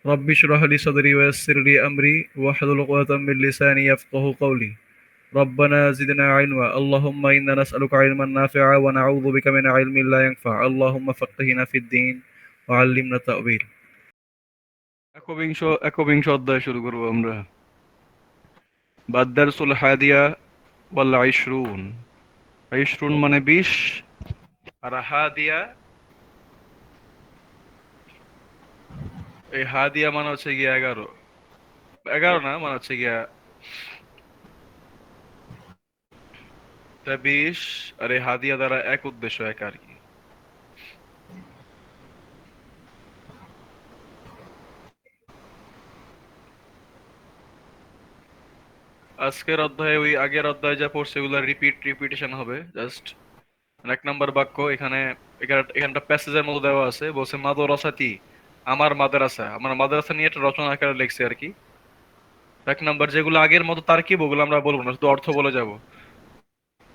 رب اشرح لي صدري ويسر لي أمري واحلل عقدة من لساني يفقه قولي ربنا زدنا علما اللهم إنا نسألك علما نافعا ونعوذ بك من علم لا ينفع اللهم فقهنا في الدين وعلمنا التأويل একবিংশ একবিংশ অধ্যায় শুরু করব আমরা। বাদ্দারসুল হাদিয়া ওয়াল আইশরুন। আইশরুন মানে 20, আর হাদিয়া, এই হাদিয়া মানে হচ্ছে গিয়া 11। 11 না, মানে হচ্ছে গিয়া 20, আর এই হাদিয়া দ্বারা এক উদ্দেশ্য এক আর কি। আজকের অধ্যায়ে ওই আগের অধ্যায়ে যা পড়ছে ওগুলো রিপিটেশন হবে জাস্ট। এক নম্বর বাক্য এখানে, এখানটা প্যাসেজের মতো দেওয়া আছে, বলছে মাদ্রাসাতি, আমার মাদ্রাসা। আমার মাদ্রাসা নিয়ে একটা রচনা আকারে লিখছে আর কি। এক নম্বর যেগুলো আগের মতো তারকিব, ওগুলো আমরা বলবো না, শুধু অর্থ বলে যাব।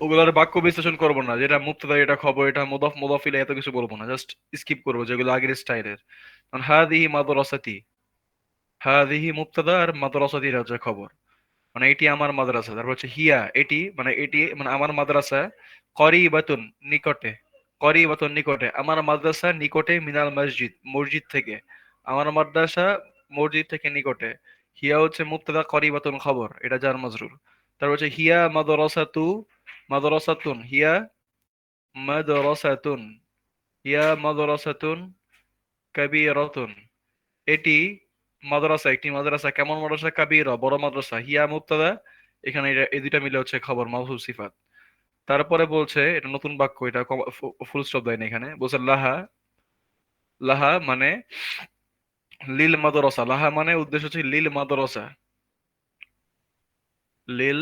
ওগুলোর বাক্য বিশ্লেষণ করবো না, যেটা মুক্তদা, এটা খবর, এটা মুদাফ মুদাফিলে, এত কিছু বলবো না, জাস্ট স্কিপ করবো যেগুলো আগের স্টাইলের। হাদিহি মাদ্রাসাতি, হাদিহি মুক্তদা আর মাদ্রাসাতি এটা হচ্ছে খবর, মানে এটি আমার মাদ্রাসা। তারপর হচ্ছে হিয়া, এটি মানে আমার মাদ্রাসা, করিবাতুন নিকটে, করিবাতুন নিকটে, আমার মাদ্রাসা নিকটে, মিনাল মসজিদ মসজিদ থেকে, আমার মাদ্রাসা মসজিদ থেকে নিকটে। হিয়া হচ্ছে মুবতাদা, করিবাতুন খবর, এটা জার মাজরুর। তারপর হচ্ছে হিয়া মাদ্রাসাতু, মাদ্রাসাতুন, হিয়া মাদ্রাসাতুন, হিয়া মাদ্রাসাতুন কাবীরাতুন, এটি মাদ্রাসা, একটি মাদ্রাসা। কেমন মাদ্রাসা? কাবীরা, বড় মাদ্রাসা। হিয়া মুবতাদা, এখানে এই দুইটা মিলে হচ্ছে খবর, মাওসুফ সিফাত। তারপরে বলছে এটা নতুন বাক্য, এটা ফুল স্টপ দেয়নি এখানে, বলছে লাহা, লাহা মানে লিল মাদ্রাসা, লাহা মানে উদ্দেশ্য হচ্ছে লিল মাদ্রাসা, লিল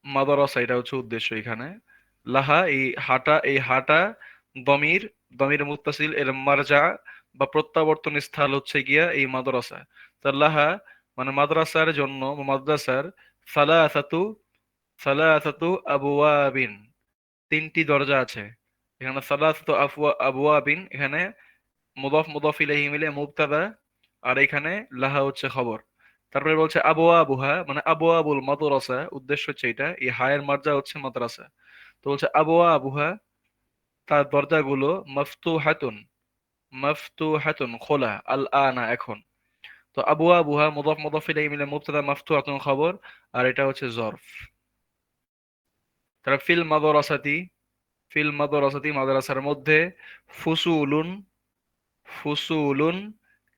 মাদ্রাসা, এটা হচ্ছে উদ্দেশ্য এখানে। লাহা এই হাটা, এই হাটা দমির, দমির মুত্তাসিল, এর মারজা বা প্রত্যাবর্তন স্থল হচ্ছে গিয়া এই মাদ্রাসা। তো লাহা মানে মাদ্রাসার জন্য, মাদ্রাসার সালাসাতু, সালাসাতু আবওয়াবিন, তিনটি দরজা আছে। এখানে সালাসাতু আবওয়াবিন, এখানে মুদাফ মুদাফ ইলাইহি মিলে মুবতাদা, আর এখানে লাহা হচ্ছে খবর। তারপরে বলছে আবওয়া বুহা, মানে আবওয়াবুল মাদ্রাসা, উদ্দেশ্য হচ্ছে এটা, এই হায়ের মার্জা হচ্ছে মাদ্রাসা। তো বলছে আবওয়া বুহা, তার দরজাগুলো, মাফতুহাতুন, মাফতুহাতুন খোলা, আল আনা এখন। তো আবওয়া বুহা মুদাফ মুদাফ ইলাইহি মিলে মুবতাদা, মাফতুহাতুন খবর, আর এটা হচ্ছে জরফ। তারপর ফিল মাদ্রাসাতি, ফিল মাদ্রাসাতি মাদ্রাসার মধ্যে, ফুসুলুন, ফুসুলুন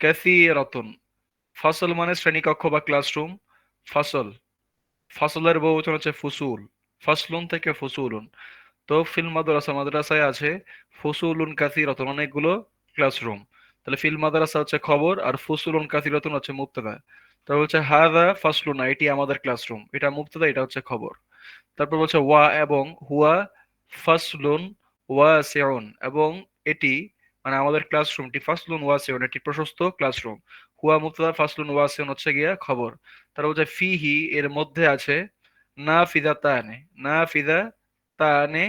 কাসীরাতুন, ফসল মানে শ্রেণীকক্ষ বা ক্লাসরুম, ফসল, ফসলের বহুবচন হচ্ছে ফুসুল, ফসলুন থেকে ফুসুলুন। তো ফিল মাদ্রাসা, মাদ্রাসায় আছে ফুসুলুন কাসীরাতুন, অনেকগুলো ক্লাসরুম। তাহলে ফিল মাদ্রাসা হচ্ছে খবর, আর ফুসুলুন কাসীরাতুন হচ্ছে মুবতাদা। তারপর হচ্ছে হাদা ফাসলুনা, এটি আমাদের ক্লাসরুম, এটা মুবতাদা, এটা হচ্ছে খবর। তারপর বলছে ওয়া এবং, হুয়া ফাসলুন ওয়াসিউন, এবং এটি মানে আমাদের ক্লাসরুমটি, ফাসলুন ওয়াসিউন, এটি প্রশস্ত ক্লাসরুম। হুয়া মুবতাদা, ফাসলুন ওয়াসিউন হচ্ছে গিয়া খবর। তারপর বলছে ফিহি, এর মধ্যে আছে, নাফিদাতানে, নাফিদাতানে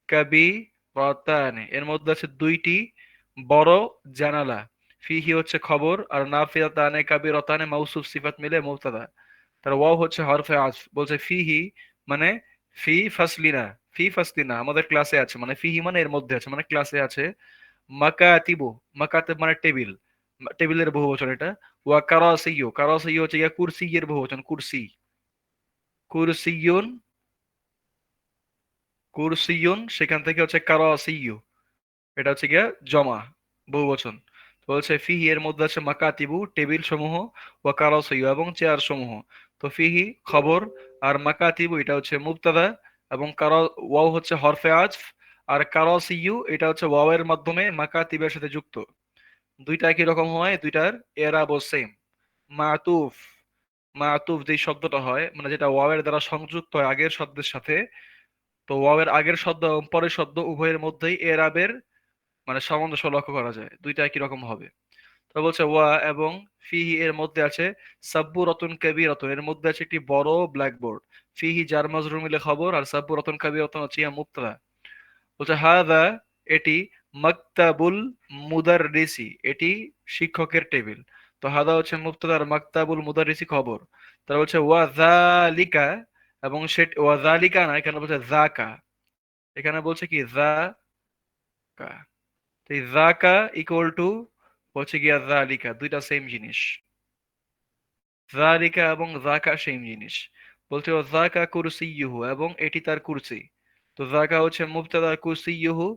কাবীরাতানে, এর মধ্যে আছে দুইটি বড় জানালা। ফিহি হচ্ছে খবর, আর নাফিদাতানে কাবীরাতানে মাউসুফ সিফাত মিলে মুবতাদা। তার ওয়াও হচ্ছে হরফে আতফ। বলছে ফিহি মানে ফি ফাসলিনা, ফি ফাসলিনা আমাদের ক্লাসে আছে, মানে ফিহি মানে এর মধ্যে আছে, মানে ক্লাসে আছে। মাকাতিবু, মাকাতিব মানে টেবিল, টেবিলের বহুবচন এটা। ওয়া কারাসিয়ু, কারাসিয়ু হচ্ছে গিয়া কুরসিয়ের বহুবচন, কুরসি, কুরসিয়ুন, কুরসিয়ুন, সেখান থেকে হচ্ছে কারাসিয়ু, এটা হচ্ছে গিয়া জমা, বহুবচন। তো বলছে ফিহি এর মধ্যে আছে মাকাতিবু টেবিল সমূহ, ওয়া কারাসিয়ু এবং চেয়ার সমূহ। তো ফিহি খবর, আর মাকাতিবু এটা হচ্ছে মুবতাদা, এবং ওয়াও হচ্ছে হরফে আতফ, আর কারাসিয়ু এটা হচ্ছে ওয়াও এর মাধ্যমে মাকাতিবের সাথে যুক্ত। দুইটা একই রকম হয়, দুইটার এরাব সেম। মাতুফ, মাতুফ যে শব্দটা হয়, মানে যেটা ওয়াও এর দ্বারা সংযুক্ত হয় আগের শব্দের সাথে, তো ওয়াও এর আগের শব্দ এবং পরের শব্দ উভয়ের মধ্যেই এরাবের মানে সামঞ্জস্য লক্ষ্য করা যায়, দুইটা একই রকম হবে। তো বলছে ওয়া এবং, ফিহি এর মধ্যে আছে, সাব্বু রতন কবি রতন, এর মধ্যে আছে একটি বড় ব্ল্যাকবোর্ড। ফিহি জার মাজরুর মিলে খবর, আর সাব্বু রতন কবি রতন হচ্ছে ইয়া মুবতাদা। বলছে হাদা, এটি, মাকতাবুল মুদাররিসি, এটি শিক্ষকের টেবিল। তো হাদা হচ্ছে মুবতাদা আর মাকতাবুল মুদাররিসি খবর। তারা বলছে ওয়া যালিকা, এবং সেট ওয়া যালিকা না, এখানে বলছে যাকা। এখানে বলছে কি যাকা। তো এই যাকা ইকুয়াল টু হচ্ছে গিয়া যালিকা, দুইটা সেম জিনিস। যালিকা এবং যাকা সেম জিনিস। বলছে ও যাকা কুরসিয়ুহু, এবং এটি তার কুরসি। তো যাকা হচ্ছে মুবতাদা, কুরসিয়ুহু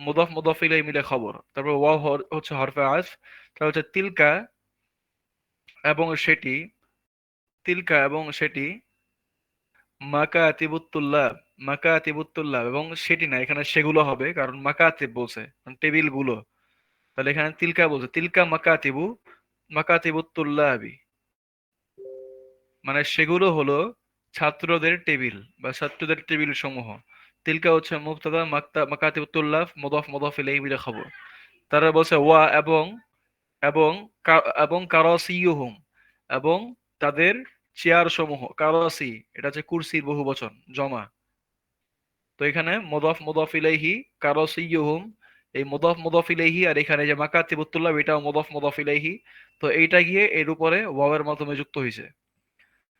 মুদাফ মুদাফ ইলাইহি মিলে খবর। তারপর ওয়াও হচ্ছে হরফে আতফ। তাহলে হচ্ছে তিলকা এবং সেটি, তিলকা এবং সেটি মাকাতিবুত-তুল্লাব, মাকাতিবুত-তুল্লাব, এবং সেটি না, এখানে সেগুলো হবে, কারণ মাকাতিব বলছে টেবিল গুলো। তাহলে এখানে তিলকা বলছে, তিলকা মাকাতিবু, মাকাতিবুত-তুল্লাবি, মানে সেগুলো হলো ছাত্রদের টেবিল বা ছাত্রদের টেবিল সমূহ। তিলকা হচ্ছে মুবতাদা, মাকাতিবুত-তুল্লাব মুদাফ মুদাফ ইলাইহি মিলে খবর। তারা বলছে ওয়া এবং, এবং এবং কারাসিয়ুহুম, এবং তাদের চেয়ার সমূহ। কারাসি এটা হচ্ছে কুরসির বহু বচন, জমা। তো এখানে মুদাফ মুদাফ ইলাইহি, কারাসিয়ুহুম, এই মুদাফ মুদাফ ইলাইহি, আর এখানে যে মাকাতিবুত তুল্লাব এটাও মুদাফ মুদাফ ইলাইহি। তো এইটা গিয়ে এর উপরে ওয়াওয়ের মাধ্যমে যুক্ত হয়েছে।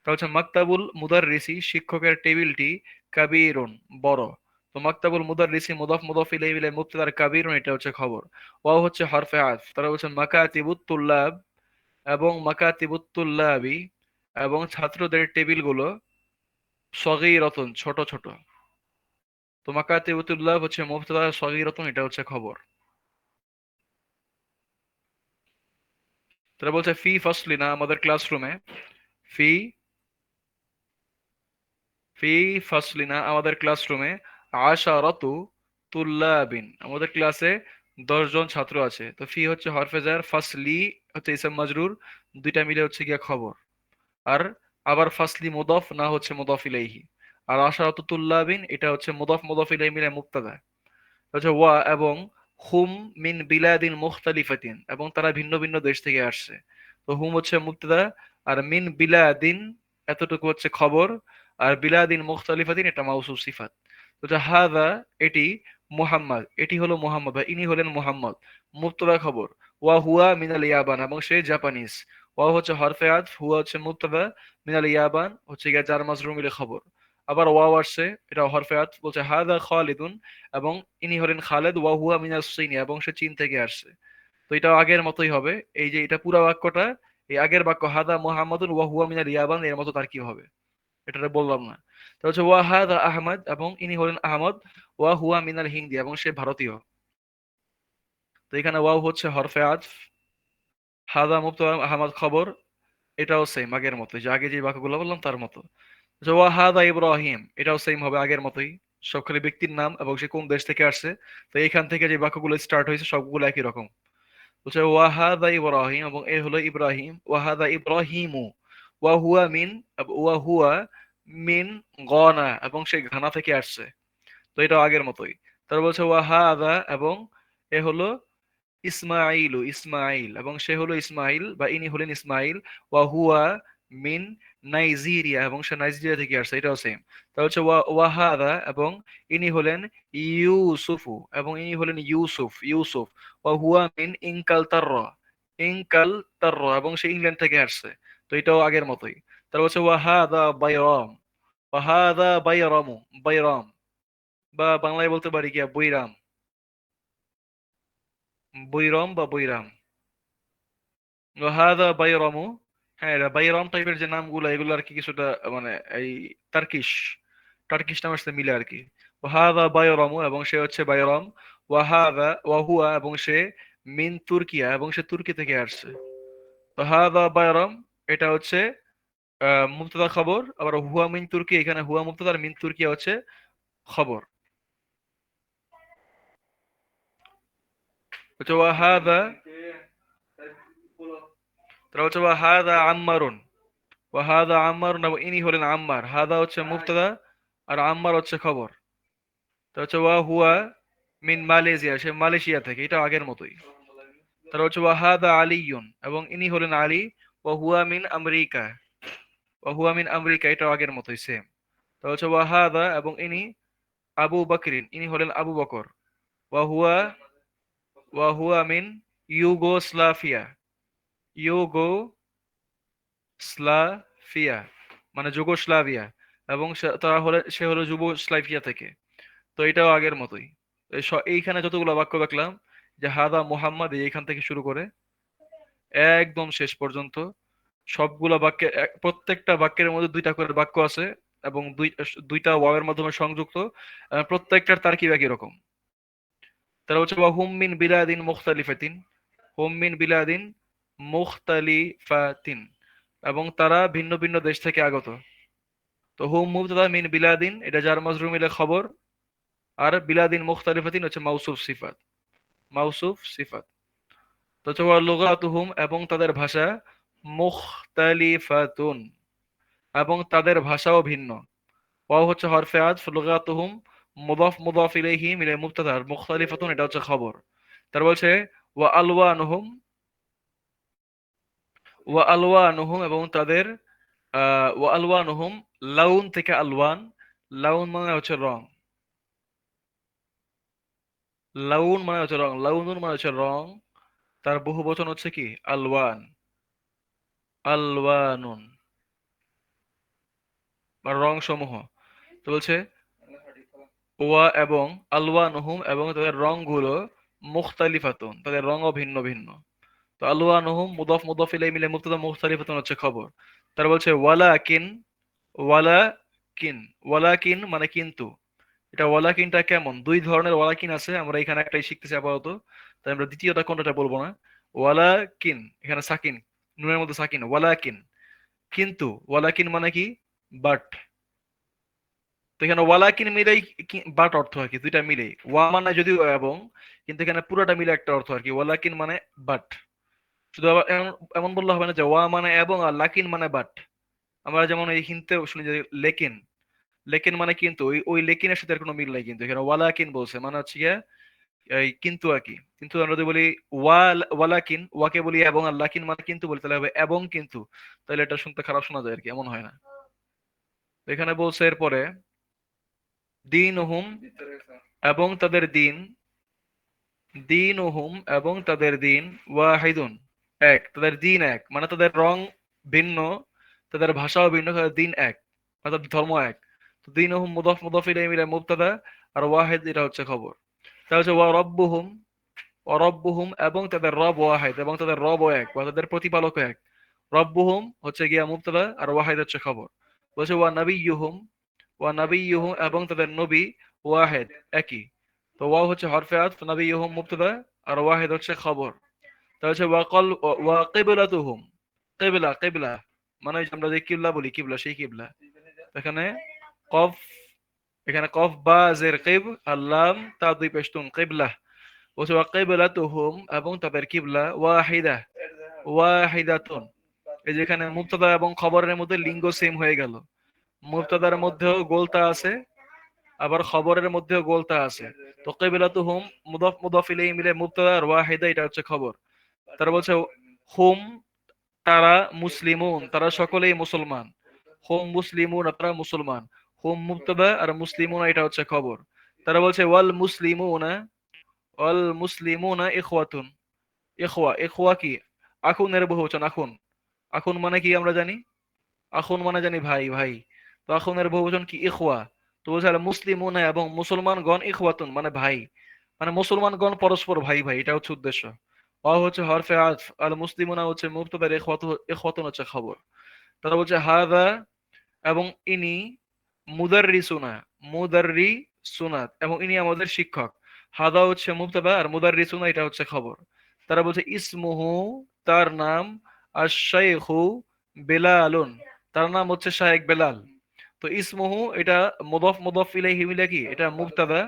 তা হচ্ছে মাকতাবুল মুদাররিসি, শিক্ষকের টেবিলটি, কাবীরুন বড়। তো মাকতাবুল মুদাররিসি মুদাফ মুদাফ ইলাইহি মিলে মুবতাদার কাবীরুন, এটা হচ্ছে খবর। ওয়াও হচ্ছে হরফে আতফ। তারা বলছে মাকাতিবুত তুল্লাব এবং মাকাতিবুত তুল্লাবি, এবং ছাত্রদের টেবিলগুলো, সগীরাতুন ছোট ছোট। তো মাকাতিবুতুল্লাহ হচ্ছে মুবতাদা, সগীরাতুন এটা হচ্ছে খবর। তারা বলছে ফি ফাসলিনা আমাদের ক্লাসরুমে, ফি ফি ফাসলিনা আমাদের ক্লাসরুমে, আশারাতু তুল্লাবিন আমাদের ক্লাসে 10 জন ছাত্র আছে। তো ফি হচ্ছে হরফে জার, ফাসলি হচ্ছে ইসম মাজরুর, দুইটা মিলে হচ্ছে গিয়া খবর। আর আবার ফাসলি মুদাফ না হচ্ছে মুদাফ ইলাইহি। আর আশারাতু তুল্লাবিন এটা হচ্ছে মুদাফ মুদাফ ইলাইহি মিলে মুবতাদা। হচ্ছে ওয়া এবং হুম মিন বিলাদিন মুখতালিফাতিন, এবং তারা ভিন্ন ভিন্ন দেশ থেকে আসছে। তো হুম হচ্ছে মুবতাদা, আর মিন বিলাদিন এতটুকু হচ্ছে খবর, আর বিলাদিন মুখতালিফাতিন এটা মাউসুফ সিফাত। তো যে হাদা এটি, মুহাম্মদ এটি হলো মুহাম্মদ বা ইনি হলেন মুহাম্মদ, মুবতাদা খবর। ওয়া হুয়া মিনাল ইয়াবান এবং সে জাপানিজ। ওয়া হচ্ছে হরফে আতফ, হুয়া হচ্ছে মুবতাদা, মিনাল ইয়াবান হচ্ছে গিয়া জার মাজরুর মিলে খবর। আবার ওয়াও আসছে, এটা হরফে আতফ। বলছে হাদা খালিদুন, এবং ইনি হলেন খালেদ, ওয়া হুয়া মিনাস চীন, এবং সে চীন থেকে আসছে। তো এটা আগের মতোই হবে। এই যে এটা পুরা বাক্যটা, এই আগের বাক্য হাদা মুহাম্মাদুন ওয়া হুয়া মিনাল ইয়াবান এর মতো তার কি হবে, এটা বললাম না। তো হচ্ছে ওয়া হাদা আহমদ, এবং ইনি হলেন আহমদ, ওয়া হুয়া মিনাল হিন্দি, এবং সে ভারতীয়। তো এখানে ওয়াও হচ্ছে হরফে আতফ, হাদা মুবতাদা, আহমদ খবর। এটাও সেম আগের মতো, যে আগে যে বাক্যগুলো বললাম তার মতো। আচ্ছা, ওয়া হাদা ইব্রাহিম এটাও সেম হবে আগের মতোই, সব খালি ব্যক্তির নাম এবং সে কোন দেশ থেকে আসছে। তো এখান থেকে যে বাক্যগুলো স্টার্ট হয়েছে সবগুলো একই রকম। বলছে ওয়াহাদা ইব্রাহিম, এবং এ হলো ইব্রাহিম, ওয়াহাদা ইব্রাহিমু, ওয়াহুয়া মিন, ওয়াহুয়া মিন গনা, এবং সে ঘানা থেকে আসছে। তো এটাও আগের মতোই। তারপর বলছে ওয়াহাদা, এবং এ হলো ইসমাইলু, ইসমাইল, এবং সে হলো ইসমাইল বা ইনি হলেন ইসমাইল, ওয়াহুয়া মিন নাইজেরিয়া, এবং সে নাইজেরিয়া থেকে আসছে, এটাও সেম। তা হচ্ছে ওয়াহাদা, এবং ইনি হলেন ইউসুফু, এবং ইনি হলেন ইউসুফ, ইউসুফ, ওয়াহুয়া মিন ইনকালতাররা, ইনকালতাররা, এবং সে ইংল্যান্ড থেকে আসছে। তো এটাও আগের মতোই। তারপর হচ্ছে ওয়াহাদা বাইরাম, ওয়াহাদা বাইরামু, বাইরাম, বা বাংলায় বলতে পারি কি বৈরাম, বৈরম বা বৈরাম। হাদা বাইরামু, হ্যাঁ এরা বাইরাম টাইপের যে নামগুলো এগুলো আর কি কিছুটা মানে এই টার্কিশ, টার্কিশ নামের সাথে মিলে আর কি। হাদা বাইরামু, এবং সে হচ্ছে বাইরাম, ওয়াহাদা ওয়াহুয়া, এবং সে মিন তুর্কিয়া, এবং সে তুর্কি থেকে আসছে। তো হাদা বাইরাম এটা হচ্ছে মুবতাদা খবর, আবার হুয়া মিন তুর্কি, এখানে হুয়া মুবতাদা আর মিন তুর্কিয়া হচ্ছে খবর। হচ্ছে ওয়াহাদা, তারা হচ্ছে ওয়াহাদা আম্মারুন, ওয়াহাদা আম্মারুন, এবং ইনি হলেন আম্মার। হাদা হচ্ছে মুবতাদা আর আম্মার হচ্ছে খবর। তা হচ্ছে ওয়া হুয়া মিন মালয়েশিয়া, সে মালয়েশিয়া থেকে, এটা আগের মতোই। তার হচ্ছে ওয়াহাদা আলিয়ুন, এবং ইনি হলেন আলী, ওয়া হুয়া মিন আমেরিকা, ওয়া হুয়া মিন আমেরিকা, এটা আগের মতোই সেম। তা হচ্ছে ওয়াহাদা, এবং ইনি আবু বকরিন, ইনি হলেন আবু বকর, ওয়া হুয়া মিন ইউগোস্লাভিয়া, ইউগো স্লাভিয়া, মানে যুগোস্লাভিয়া, এবং সে হলো যুগোস্লাভিয়া থেকে। তো এটাও আগের মতোই। এইখানে যতগুলো বাক্য দেখলাম, যে হাদা মুহাম্মদ, এইখান থেকে শুরু করে একদম শেষ পর্যন্ত সবগুলা বাক্যে প্রত্যেকটা বাক্যের মধ্যে দুইটা করে বাক্য আছে, এবং দুইটা ওয়াওয়ের মাধ্যমে সংযুক্ত। প্রত্যেকটার তারকিব একই রকম। তারা হচ্ছে ওয়া হুম মিন বিলাদিন মুখতালিফাতিন, হুম মিন বিলাদিন মুখতালিফাতিন, এবং তারা ভিন্ন ভিন্ন দেশ থেকে আগত। তো হুম মুবতাদা, মিন বিলাদিন এটা জার মাজরুর মিলে খবর, আর বিলাদিন মুখতালিফাতিন হচ্ছে মাউসুফ সিফাত, মাউসুফ সিফাত। তো হচ্ছে ওয়া লুগাতুহুম, এবং তাদের ভাষা, মুখতালিফাতুন, এবং তাদের ভাষাও ভিন্ন। ওয়াও হচ্ছে হরফে আতফ, লুগাতুহুম মুদাফ মুদাফ ইলাইহি মিলে মুবতাদা, আর মুখতালিফাতুন এটা হচ্ছে খবর। তার বলছে ওয়া আলওয়ানুহুম, ওয়া আলওয়ানুহুম, এবং তাদের ওয়া আলওয়ানুহুম, লাউন থেকে আলওয়ান, লাউন মানে হচ্ছে রং, লাউন মানে হচ্ছে রং, লাউনুন মানে হচ্ছে রং, তার বহু বচন হচ্ছে কি আলওয়ান, আলওয়ানুন, বা রং সমূহ। তো বলছে ওয়া এবং আলওয়ানুহুম, এবং তাদের রংগুলো, মুখতালিফাতুন, তাদের রঙও ভিন্ন ভিন্ন। তো আলওয়ানুহুম মুদাফ মুদাফ ইলাইহি মিলে মুবতাদা, মুখতালিফাতুন হচ্ছে খবর। তার বলছে ওয়ালাকিন, ওয়ালাকিন, ওয়ালাকিন মানে কিন্তু। এটা ওয়ালাকিনটা কেমন, দুই ধরনের ওয়ালাকিন আছে, আমরা এখানে একটাই শিখতেছি আপাতত, তাই আমরা দ্বিতীয়টা কোনটা বলবো না। ওয়ালাকিন এখানে সাকিন, নুনের মধ্যে সাকিন, ওয়ালাকিন কিন্তু, ওয়ালাকিন মানে কি বাট। তো এখানে ওয়ালাকিন মিলেই বাট অর্থ আর কি, দুইটা মিলেই ওয়া মানে যদিও এবং, কিন্তু এখানে পুরোটা মিলে একটা অর্থ আর কি, ওয়ালাকিন মানে বাট। শুধু আবার এমন এমন বললে হবে না যে ওয়া মানে এবং আর লাকিন মানে বাট। আমরা যেমন এই হিন্তে শুনি যে লেকিন, লেকিন মানে কিন্তু, ওই ওই লেকিনের সাথে আর কোনো মিল নাই, কিন্তু এখানে ওয়ালাকিন বলছে মানে হচ্ছে গিয়ে এই কিন্তু আর কি। কিন্তু আমরা যদি বলি ওয়ালাকিন, ওয়াকে বলি এবং, আর লাকিন মানে কিন্তু বলি, তাহলে হবে এবং কিন্তু, তাহলে এটা শুনতে খারাপ শোনা যায় আর কি, এমন হয় না। তো এখানে বলছে এরপরে দিনহুম, এবং তাদের দিন, দিনহুম এবং তাদের দিন, ওয়াহিদুন এক, তাদের দিন এক, মানে তাদের রং ভিন্ন, তাদের ভাষাও ভিন্ন, তাদের দিন এক, মানে তাদের ধর্ম এক। তো দিনহুম মুদাফ মুদাফ ইলাইহি মিলে মুবতাদা, আর ওয়াহিদ এটা হচ্ছে খবর। তাহলে হচ্ছে ওয়া রব্বুহুম, রব্বুহুম এবং তাদের রব ওয়াহিদ, এবং তাদের রব এক, বা তাদের প্রতিপালক এক। রব্বুহুম হচ্ছে গিয়া মুবতাদা, আর ওয়াহিদ হচ্ছে খবর। বলছে ওয়া নাবিয়্যুহুম, ওয়া নাবিয়্যুহুম এবং তাদের নবী, ওয়াহিদ একই। তো ওয়া হচ্ছে হরফে আতফ, নাবিয়্যুহুম মুবতাদা, আর ওয়াহিদ হচ্ছে খবর। তাহলে হচ্ছে ওয়া কিবলাতুহুম, কিবলা, কিবলা মানে ওই যে আমরা যে কিবলা বলি, কিবলা সেই কিবলা। এখানে কফ, এখানে কফ বা জের কিব, আর লাম তা দুই পেশতুন, কিবলা। বলছে ওয়া কিবলাতুহুম এবং তাদের কিবলা, ওয়াহিদা, ওয়াহিদাতুন। এই যে এখানে মুবতাদা এবং খবরের মধ্যে লিঙ্গ সেম হয়ে গেল, মুবতাদার মধ্যেও গোলতা আছে, আবার খবরের মধ্যেও গোলতা আছে। তো কিবলাতুহুম মুদাফ মুদাফ ইলাইহি মিলে মুবতাদা, আর ওয়াহিদা এটা হচ্ছে খবর। তারা বলছে হুম, তারা মুসলিমুন, তারা সকলেই মুসলমান। হুম মুসলিমুন, তারা মুসলমান। হুম মুবতাদা, আর মুসলিমুন এটা হচ্ছে খবর। তারা বলছে ওয়াল মুসলিমুনা, ওয়াল মুসলিমুনা ইখওয়াতুন, ইখওয়া, ইখওয়া কি আখুনের বহুবচন, আখুন। আখুন মানে কি আমরা জানি, আখুন মানে জানি ভাই, ভাই। তো আখুনের বহুবচন কি ইখওয়া। তো বলছে আল মুসলিমুনা এবং মুসলমানগণ, ইখওয়াতুন মানে ভাই, মানে মুসলমানগণ পরস্পর ভাই ভাই, এটা হচ্ছে উদ্দেশ্য। হচ্ছে হরফে আতফ, আল মুসলিমুনা হচ্ছে মুবতাদা, ইখওয়াতুন হচ্ছে খবর। তারা বলছে হাদা এবং ইনি, মুদাররিসুনা, মুদাররিসুনা এবং ইনি আমাদের শিক্ষক। হাদা হচ্ছে মুবতাদা, আর মুদাররিসুনা এটা হচ্ছে খবর। তারা বলছে ইসমুহু, তার নাম, আশ-শাইখু বেলালুন, তার নাম হচ্ছে শায়েখ বেলাল। তো ইসমুহু এটা মুদাফ মুদাফ ইলাইহি মিলে কি এটা মুবতাদা,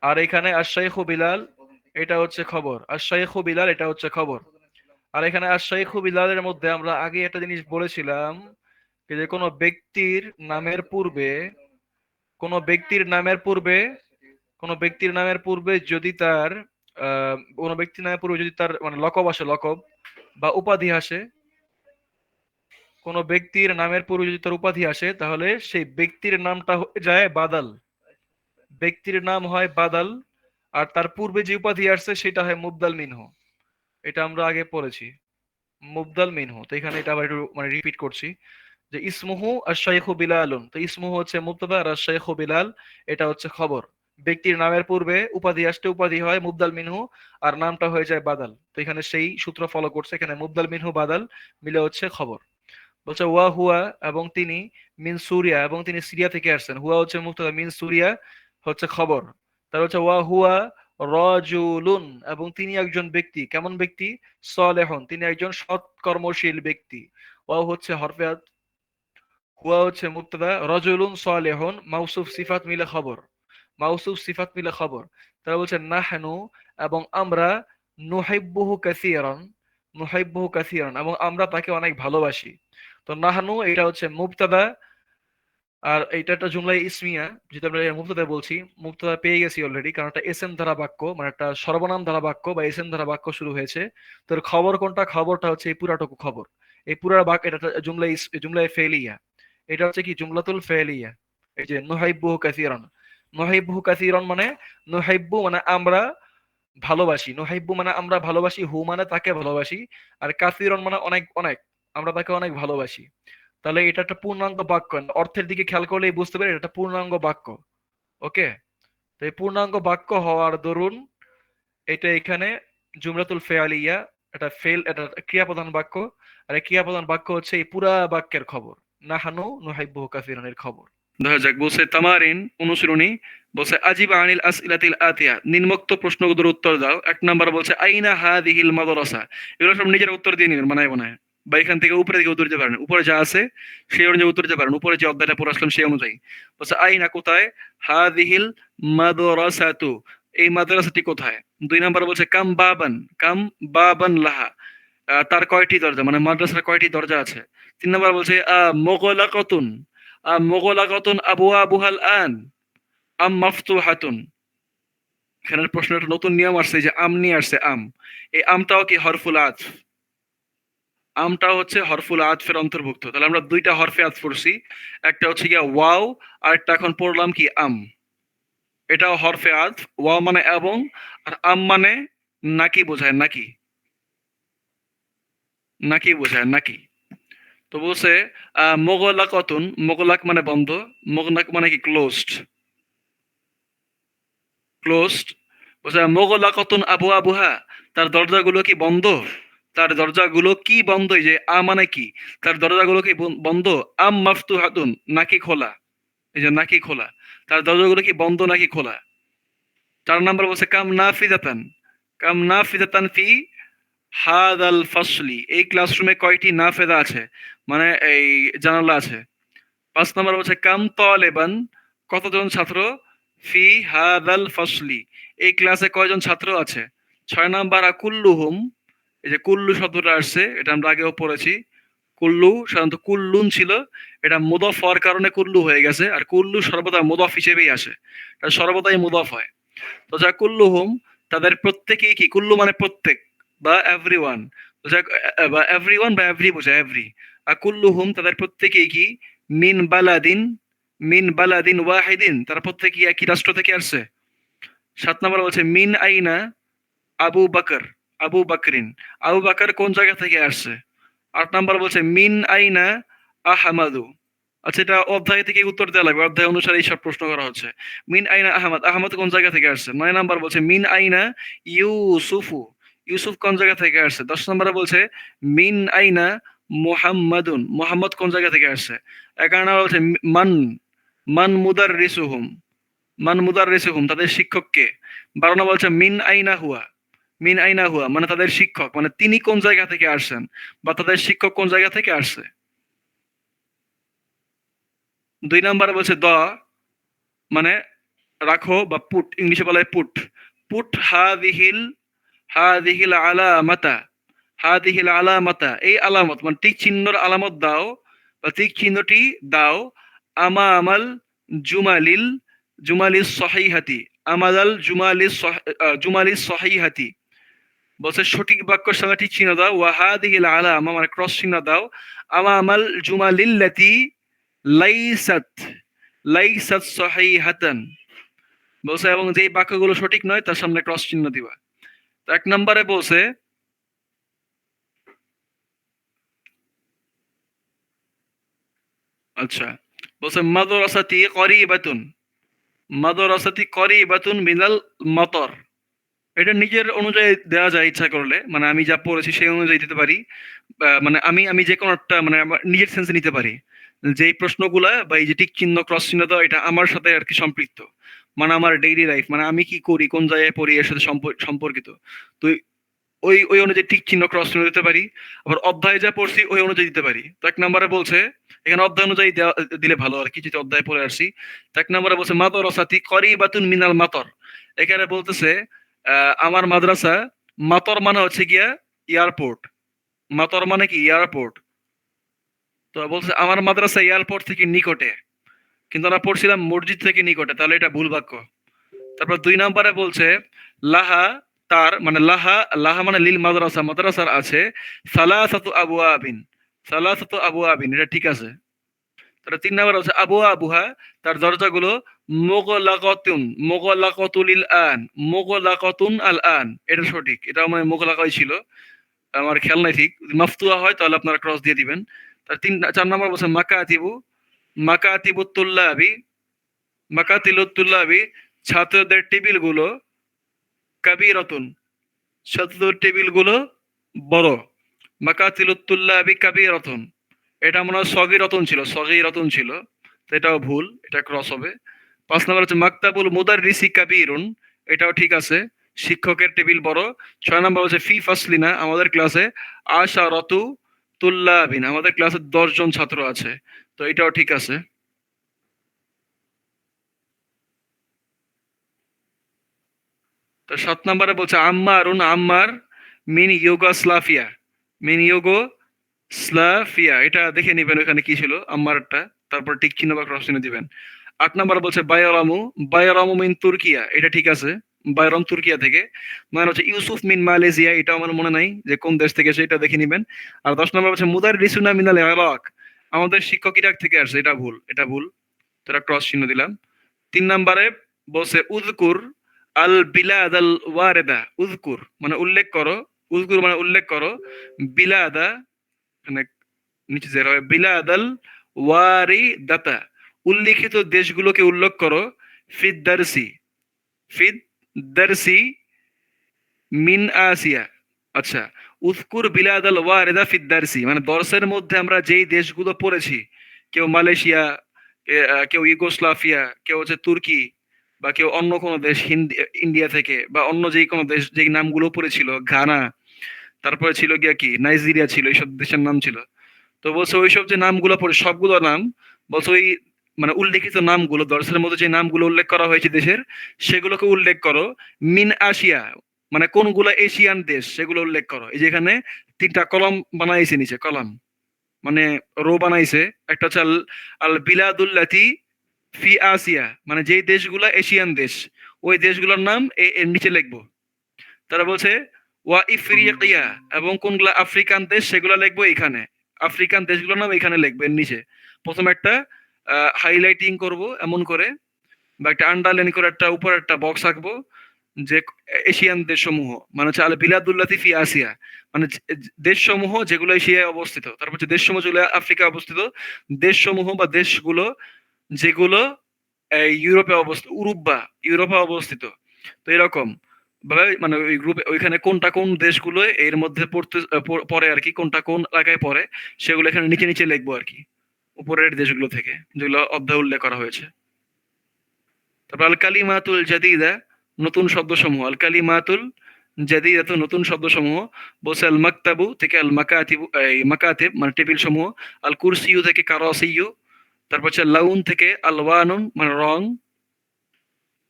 আর এখানে আশ-শাইখু বিলাল এটা হচ্ছে খবর, আশ-শাইখু বিলাল এটা হচ্ছে খবর। আর এখানে আশ-শাইখু বিলালের মধ্যে আমরা আগে একটা জিনিস বলেছিলাম, যে কোনো ব্যক্তির নামের পূর্বে, কোনো ব্যক্তির নামের পূর্বে, কোনো ব্যক্তির নামের পূর্বে যদি তার কোনো ব্যক্তির নামের পূর্বে যদি তার মানে লকব আসে, লকব বা উপাধি আসে, কোনো ব্যক্তির নামের পূর্বে যদি তার উপাধি আসে, তাহলে সেই ব্যক্তির নামটা হয়ে যায় বাদাল, ব্যক্তির নাম হয় বাদাল, আর তার পূর্বে যে উপাধি আসছে সেটা হয় মুবদাল মিনহু। এটা আমরা আগে পড়েছি। মুবদাল মিনহু। তো এখানে এটা আবার একটু মানে রিপিট করছি যে ইসমুহু আশ-শাইখু বিলালুন। তো ইসমুহু হচ্ছে মুবতাদা আর আশ-শাইখু বিলাল এটা হচ্ছে খবর। ব্যক্তির নামের পূর্বে উপাধি আসতে উপাধি হয় মুবদাল মিনহু, আর নামটা হয়ে যায় বাদাল। তো এখানে সেই সূত্র ফলো করছে, এখানে মুবদাল মিনহু বাদাল মিলে হচ্ছে খবর। বলছে ওয়া হুয়া এবং তিনি, মিন সুরিয়া এবং তিনি সিরিয়া থেকে আসছেন। হুয়া হচ্ছে মুবতাদা, মিন সুরিয়া হচ্ছে খবর। তার হচ্ছে ওয়া হুয়া রাজুলুন এবং তিনি একজন ব্যক্তি। কেমন ব্যক্তি? সালেহুন, তিনি একজন সৎ কর্মশীল ব্যক্তি। ওয়া হচ্ছে হরফে হুয়া হচ্ছে মুবতাদা, রাজুলুন সালেহুন মাউসুফ সিফাত মিলে খবর। মাউসুফ সিফাত মিলে খবর। তারা বলছে নাহনু এবং আমরা, নুহিব্বুহু কাসীরান, নুহিব্বুহু কাসীরান এবং আমরা তাকে অনেক ভালোবাসি। তো নাহনু এটা হচ্ছে মুবতাদা, আর এইটা একটা জুমলাই ইসমিয়া, যেটা আমরা মুবতাদা বলছি। মুবতাদা পেয়ে গেছি অলরেডি, কারণ একটা এসএম ধারা বাক্য, মানে একটা সর্বনাম ধারা বাক্য বা এসএম ধারা বাক্য শুরু হয়েছে। তো এর খবর কোনটা? খবরটা হচ্ছে এই পুরাটুকু খবর। এই পুরা বাক্য এটা একটা জুমলাই ফেলিয়া। এটা হচ্ছে কি জুমলাতুল ফেলিয়া। এই যে নুহাইব্বুহু কাসীরান, নুহাইব্বুহু কাসীরান মানে, নুহাইব্বু মানে আমরা ভালোবাসি, নুহাইব্বু মানে আমরা ভালোবাসি, হু মানে তাকে ভালোবাসি, আর কাসীরান মানে অনেক অনেক, আমরা তাকে অনেক ভালোবাসি। তাহলে এটা একটা পূর্ণাঙ্গ বাক্য। অর্থের দিকে খেয়াল করলেই বুঝতে পারি এটা একটা পূর্ণাঙ্গ বাক্য। ওকে। তো এই পূর্ণাঙ্গ বাক্য হওয়ার দরুন এটা এখানে জুমলাতুল ফেআলিয়া, এটা ফেল, এটা ক্রিয়াপ্রধান বাক্য। আর এই ক্রিয়াপ্রধান বাক্য হচ্ছে এই পুরা বাক্যের খবর, নাহানু নুহাইব্বুহু কাসীরানের খবর। দেখা যাক, বলছে তামারিন অনুশীলনী। বলছে আজিবা আনিল আসইলাতিল আতিয়া, নিম্নোক্ত প্রশ্নগুলোর উত্তর দাও। এক নাম্বার বলছে আইনা হাদিহিল মাদ্রাসা। এগুলো সব নিজের উত্তর দিয়ে নিবেন, বানায় বানায়, বা এখান থেকে উপরে দিকে উত্তর দিতে পারেন, উপরে যা আছে সেই অনুযায়ী উত্তর দিতে পারেন, উপরে যে অধ্যায়টা পড়ে আসলাম সেই অনুযায়ী। বলছে আইনা কোথায়, হাদিহিল মাদ্রাসাতু এই মাদ্রাসাটি কোথায়। দুই নাম্বার বলছে কাম বাবান, কাম বাবান লাহা, তার কয়টি দরজা, মানে মাদ্রাসার কয়টি দরজা আছে। তিন নাম্বার বলছে মোগলাকাতুন, মোগলাকাতুন আবু আবুহাল আন আম মাফতুহাতুন। এখানের প্রশ্নের একটা নতুন নিয়ম আসছে, যে আম নিয়ে আসছে, আম। এই আমটাও কি হরফুল আতফ, আমটাও হচ্ছে হরফুল আতফের অন্তর্ভুক্ত। তাহলে আমরা দুইটা হরফে আতফ পড়ছি, একটা হচ্ছে গিয়া ওয়াও, আর একটা এখন পড়লাম কি আম। এটাও হরফে আতফ, ওয়াও মানে এবং, আর আম মানে নাকি বোঝায়, নাকি, নাকি বোঝায়, নাকি। তো বলছে মোগলাকাতুন, মোগলাক মানে বন্ধ, মোগলাক মানে কি ক্লোজড, ক্লোজড। বলছে মোগলাকাতুন আবু আবুহা, তার দরজাগুলো কি বন্ধ, তার দরজাগুলো কি বন্ধ। এই যে আ মানে কি, তার দরজাগুলো কি বন্ধ, আম মাফতুহাতুন নাকি খোলা, এই যে নাকি খোলা, তার দরজাগুলো কি বন্ধ নাকি খোলা। চার নাম্বার বলছে কাম নাফিজাতান, কাম নাফিজাতান ফি হাদাল ফাসলি, এই ক্লাসরুমে কয়টি নাফেদা আছে, মানে এই জানালা আছে। পাঁচ নাম্বার হচ্ছে কাম তালেবান, কতজন ছাত্র, ফি হাদাল ফাসলি এই ক্লাসে কয়জন ছাত্র আছে। ছয় নাম্বার কুল্লুহুম, এই যে কুল্লু শব্দটা আসছে, এটা আমরা আগেও পড়েছি। কুল্লু সাধারণত কুল্লুন ছিল, এটা মুদফ হওয়ার কারণে কুল্লু হয়ে গেছে, আর কুল্লু সর্বদা মুদফ হিসেবেই আসে, এটা সর্বদাই মুদফ হয়। তো যা কুল্লুহুম তাদের প্রত্যেকেই কি, কুল্লু মানে প্রত্যেক বা এভরিওয়ান, তো যা বা এভরিওয়ান বা এভরি বোঝায়, এভরি। আর কুল্লুহুম তাদের প্রত্যেকেই কি, মিন বালাদিন, মিন বালাদিন ওয়াহিদিন, তারা প্রত্যেকেই একই রাষ্ট্র থেকে আসছে। সাত নম্বর বলছে মিন আইনা আবু বকর, আবু বকরিন, আবু বকর কোন জায়গা থেকে আসছে। আট নাম্বার বলছে মিন আইনা আহমাদু। আচ্ছা, এটা অধ্যায় থেকে উত্তর দেওয়া লাগবে, অধ্যায় অনুসারে এইসব প্রশ্ন করা হচ্ছে। মিন আইনা আহমদ, আহমদ কোন জায়গা থেকে আসছে। নয় নাম্বার বলছে মিন আইনা ইউসুফু, ইউসুফ কোন জায়গা থেকে আসছে। দশ নম্বরে বলছে মিন আইনা মুহাম্মাদুন, মোহাম্মদ কোন জায়গা থেকে আসছে। এগারো নম্বর বলছে মান, মান মুদার রিসুহুম, মান মুদার রিসুহুম তাদের শিক্ষক কে। বারো নম্বর বলছে মিন আইনা হুয়া, মিন আইনা হুয়া মানে তাদের শিক্ষক, মানে তিনি কোন জায়গা থেকে আসছেন, বা তাদের শিক্ষক কোন জায়গা থেকে আসছে। দুই নাম্বার বলছে দ, মানে রাখো, বা পুট, ইংলিশে বলা হয় পুট, পুট হাদিহিল, হাদিহিল আলামাতা, হাদিহিল আলামাতা এই আলামত মানে টিক চিহ্নর আলামত দাও, বা টিক চিহ্নটি দাও, আমা আমাল জুমালিল, জুমালিস সহিহাতি, আমাদাল জুমালিস জুমালিস সহিহাতি। বলছে সঠিক বাক্যের সঙ্গে টিক চিহ্ন দাও, ওয়াহাদিহিল আলামা মানে ক্রস চিহ্ন দাও, আমা আমাল জুমালিল্লাতি লাইসাত, লাইসাত সহিহাতান। বলছে এবং যেই বাক্যগুলো সঠিক নয় তার সামনে ক্রস চিহ্ন দিবা। তো এক নম্বরে বলছে আচ্ছা, বলছে মাদরাসাতি করিবাতুন, মাদরাসাতি করিবাতুন মিনাল মাতর। এটা নিজের অনুযায়ী দেওয়া যায় ইচ্ছা করলে, মানে আমি যা পড়েছি সেই অনুযায়ী দিতে পারি। মানে আমি আমি যে কোনো একটা মানে আমার নিজের সেন্সে নিতে পারি যে এই প্রশ্নগুলা বা এই যে টিক চিহ্ন ক্রস চিহ্ন দেওয়া এটা আমার সাথে আর কি সম্পৃক্ত, মানে আমার ডেইলি লাইফ, মানে আমি কি করি কোন জায়গায় পড়ি এর সাথে সম্পর্কিত। তো ওই ওই অনুযায়ী টিক চিহ্ন ক্রস চিহ্ন দিতে পারি। আবার অধ্যায়ে যা পড়ছি ওই অনুযায়ী দিতে পারি। তো এক নম্বরে বলছে এখানে অধ্যায় অনুযায়ী দিলে ভালো আর কি, যেহেতু অধ্যায় পড়ে আসছি। তো এক নম্বরে বলছে মাদরাসাতি করিবাতুন মিনাল মাতর। এখানে বলতেছে আমার মাদ্রাসা, মাতর মানে হচ্ছে গিয়া এয়ারপোর্ট, মাতর মানে কি এয়ারপোর্ট। তো বলছে আমার মাদ্রাসা এয়ারপোর্ট থেকে নিকটে, কিন্তু আমরা পড়ছিলাম মসজিদ থেকে নিকটে, তাহলে এটা ভুল বাক্য। তারপর ২ নম্বরে বলছে লাহা, তার মানে লাহা, লাহা মানে লিল মাদ্রাসা, মাদ্রাসার আছে সালাসাতু আবওয়াবিন, সালাসাতু আবওয়াবিন, এটা ঠিক আছে। তারপর ৩ নম্বরে হচ্ছে আবওয়াবুহা, তার দরজাগুলো মুগলাকাতুন, মুগলাকাতুল আন, মুগলাকাতুন আল আন, এটা সঠিক। এটা মানে মুগলাকাই ছিল, আমার খেয়াল নাই ঠিক। যদি মাফতুহা হয় তাহলে আপনারা ক্রস দিয়ে দিবেন। তার ৪ নম্বর বলছে মাকাতিবু, মাকাতিবুত তুল্লাবি, মাকাতিলুত তুল্লাবি, ছাত্রদের টেবিলগুলো কাবীরাতুন, ছাত্রদের টেবিলগুলো বড়। মাকাতিলুত তুল্লাবি কাবীরাতুন, এটা মনে হয় সগীরাতুন ছিল, সগীরাতুন ছিল। তো এটাও ভুল, এটা ক্রস হবে। ৫ নম্বর হচ্ছে মাকতাবুল মুদাররিসি কাবীরুন, এটাও ঠিক আছে, শিক্ষকের টেবিল বড়। ৬ নম্বর হচ্ছে ফি ফাসলিনা, আমাদের ক্লাসে আশারাতু তুল্লাবিন, আমাদের ক্লাসে ১০ জন ছাত্র আছে। তো এটাও ঠিক আছে। তো ৭ নম্বরে বলছে আম্মারুন, আম্মার মিন ইউগোস্লাভিয়া, মিন ইউগোস্লাভিয়া, এটা দেখে নিবেন ওখানে কি ছিল আম্মারটা, তারপর টিক চিহ্ন বা ক্রস চিহ্ন দিবেন। ৮ নম্বরে বলছে বায়রামু, বায়রামু মিন তুর্কিয়া, এটা ঠিক আছে, বায়রাম তুর্কিয়া থেকে। ৯ হচ্ছে ইউসুফ মিন মালয়েশিয়া, এটা আমার মনে নাই যে কোন দেশ থেকে, সেটা দেখে নিবেন। আর ১০ নম্বর হচ্ছে মুদাররিসুনা মিনাল ইরাক, আমাদের শিক্ষক ইরাক থেকে আসছে, এটা ভুল, এটা ভুল। তো এটা ক্রস চিহ্ন দিলাম। ৩ নম্বরে বলছে উযকুর আল বিলাদ আল ওয়ারেদা, উযকুর মানে উল্লেখ করো, উযকুর মানে উল্লেখ করো, বিলাদা মানে নিচে যে হয় বিলাদ আল ওয়ারিদাতা, উল্লিখিত দেশগুলোকে উল্লেখ করো, ফিদ দারসি, ফিদ দারসি মিন আসিয়া। আচ্ছা, উযকুর বিলাদ আল ওয়ারিদা ফিদ দারসি মানে দর্সের মধ্যে আমরা যেই দেশগুলো পড়েছি, কেউ মালয়েশিয়া, কেউ ইউগোস্লাভিয়া, কেউ হচ্ছে তুর্কি, বা কেউ অন্য কোনো দেশ ইন্ডিয়া থেকে, বা অন্য যেই কোনো দেশ যেই নামগুলো পড়েছিল, ঘানা, তারপরে ছিল গিয়া কি নাইজেরিয়া ছিল, এইসব দেশের নাম ছিল। তো বলছে ওইসব যে নামগুলো পড়ে সবগুলো নাম, বলছে ওই মানে উল্লেখিত নামগুলো দর্শনের মধ্যে যে নামগুলো উল্লেখ করা হয়েছে দেশের, সেগুলোকে উল্লেখ করো। মিন আসিয়া মানে কোনগুলো এশিয়ান দেশ সেগুলো উল্লেখ করো। এই যে এখানে ৩টা কলম বানাইছে, নিচে কলাম মানে রো বানাইছে। একটা হচ্ছে আল আল বিলাদুল্লাতি ফি আসিয়া মানে যেই দেশগুলা এশিয়ান দেশ, ওই দেশগুলোর নাম এর নিচে লিখবো। তারা বলছে ওয়া ইফরিকিয়া, এবং কোনগুলা আফ্রিকান দেশ সেগুলো লিখবো এখানে, আফ্রিকান দেশগুলোর নাম এখানে লিখবো এর নিচে। প্রথমে একটা হাইলাইটিং করব এমন করে, বা একটা আন্ডারলাইন করে একটা উপরে একটা বক্স আঁকবো যে এশিয়ান দেশসমূহ মানে হচ্ছে আল বিলাদুল্লাতি ফি আসিয়া মানে দেশসমূহ যেগুলো এশিয়ায় অবস্থিত, তারপর হচ্ছে দেশসমূহ যেগুলো আফ্রিকায় অবস্থিত, দেশসমূহ বা দেশগুলো যেগুলো ইউরোপে অবস্থিত, ইউরোপে অবস্থিত। তো এরকম ভাবে মানে ওই গ্রুপে ওইখানে কোনটা কোন দেশগুলো এর মধ্যে পড়তে পড়ে আর কি, কোনটা কোন এলাকায় পড়ে সেগুলো এখানে নিচে নিচে লিখবো আর কি, উপরের দেশগুলো থেকে যেগুলো অধ্যায় উল্লেখ করা হয়েছে। তারপর আল কালিমাতুল জাদিদা, নতুন শব্দসমূহ, আল কালিমাতুল জাদিদাতু নতুন শব্দসমূহ। বলছে আল মাকতাবু থেকে আল মাকাতিবু, এই মাকাতিব মানে টেবিল সমূহ। আল কুরসিয়ু থেকে কারাসিয়ু। তারপর হচ্ছে লাউন থেকে আলওয়ানুন মানে রং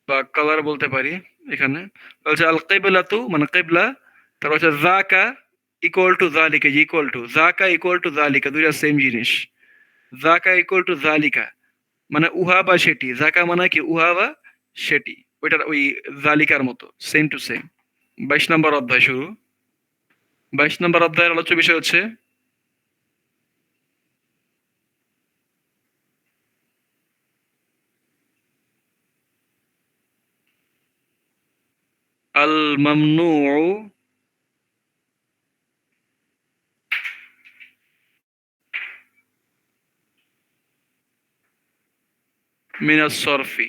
বা কালার বলতে পারি এখানে। বলছে আল কিবলাতু মানে কিবলা। তারপর হচ্ছে যাকা ইকুয়াল টু যালিকা, ইকুয়াল টু যাকা ইকুয়াল টু যালিকা, দুইটা সেম জিনিস। যাকা ইকুয়াল টু যালিকা মানে উহা বা সেটি, যাকা মানে কি উহা বা সেটি, ওইটার ওই জালিকার মতো, সেম টু সেম। ২২ নম্বর অধ্যায় শুরু। ২২ নম্বর অধ্যায়ের আলোচ্য বিষয় হচ্ছে আল মামনু, মিনাস সরফি।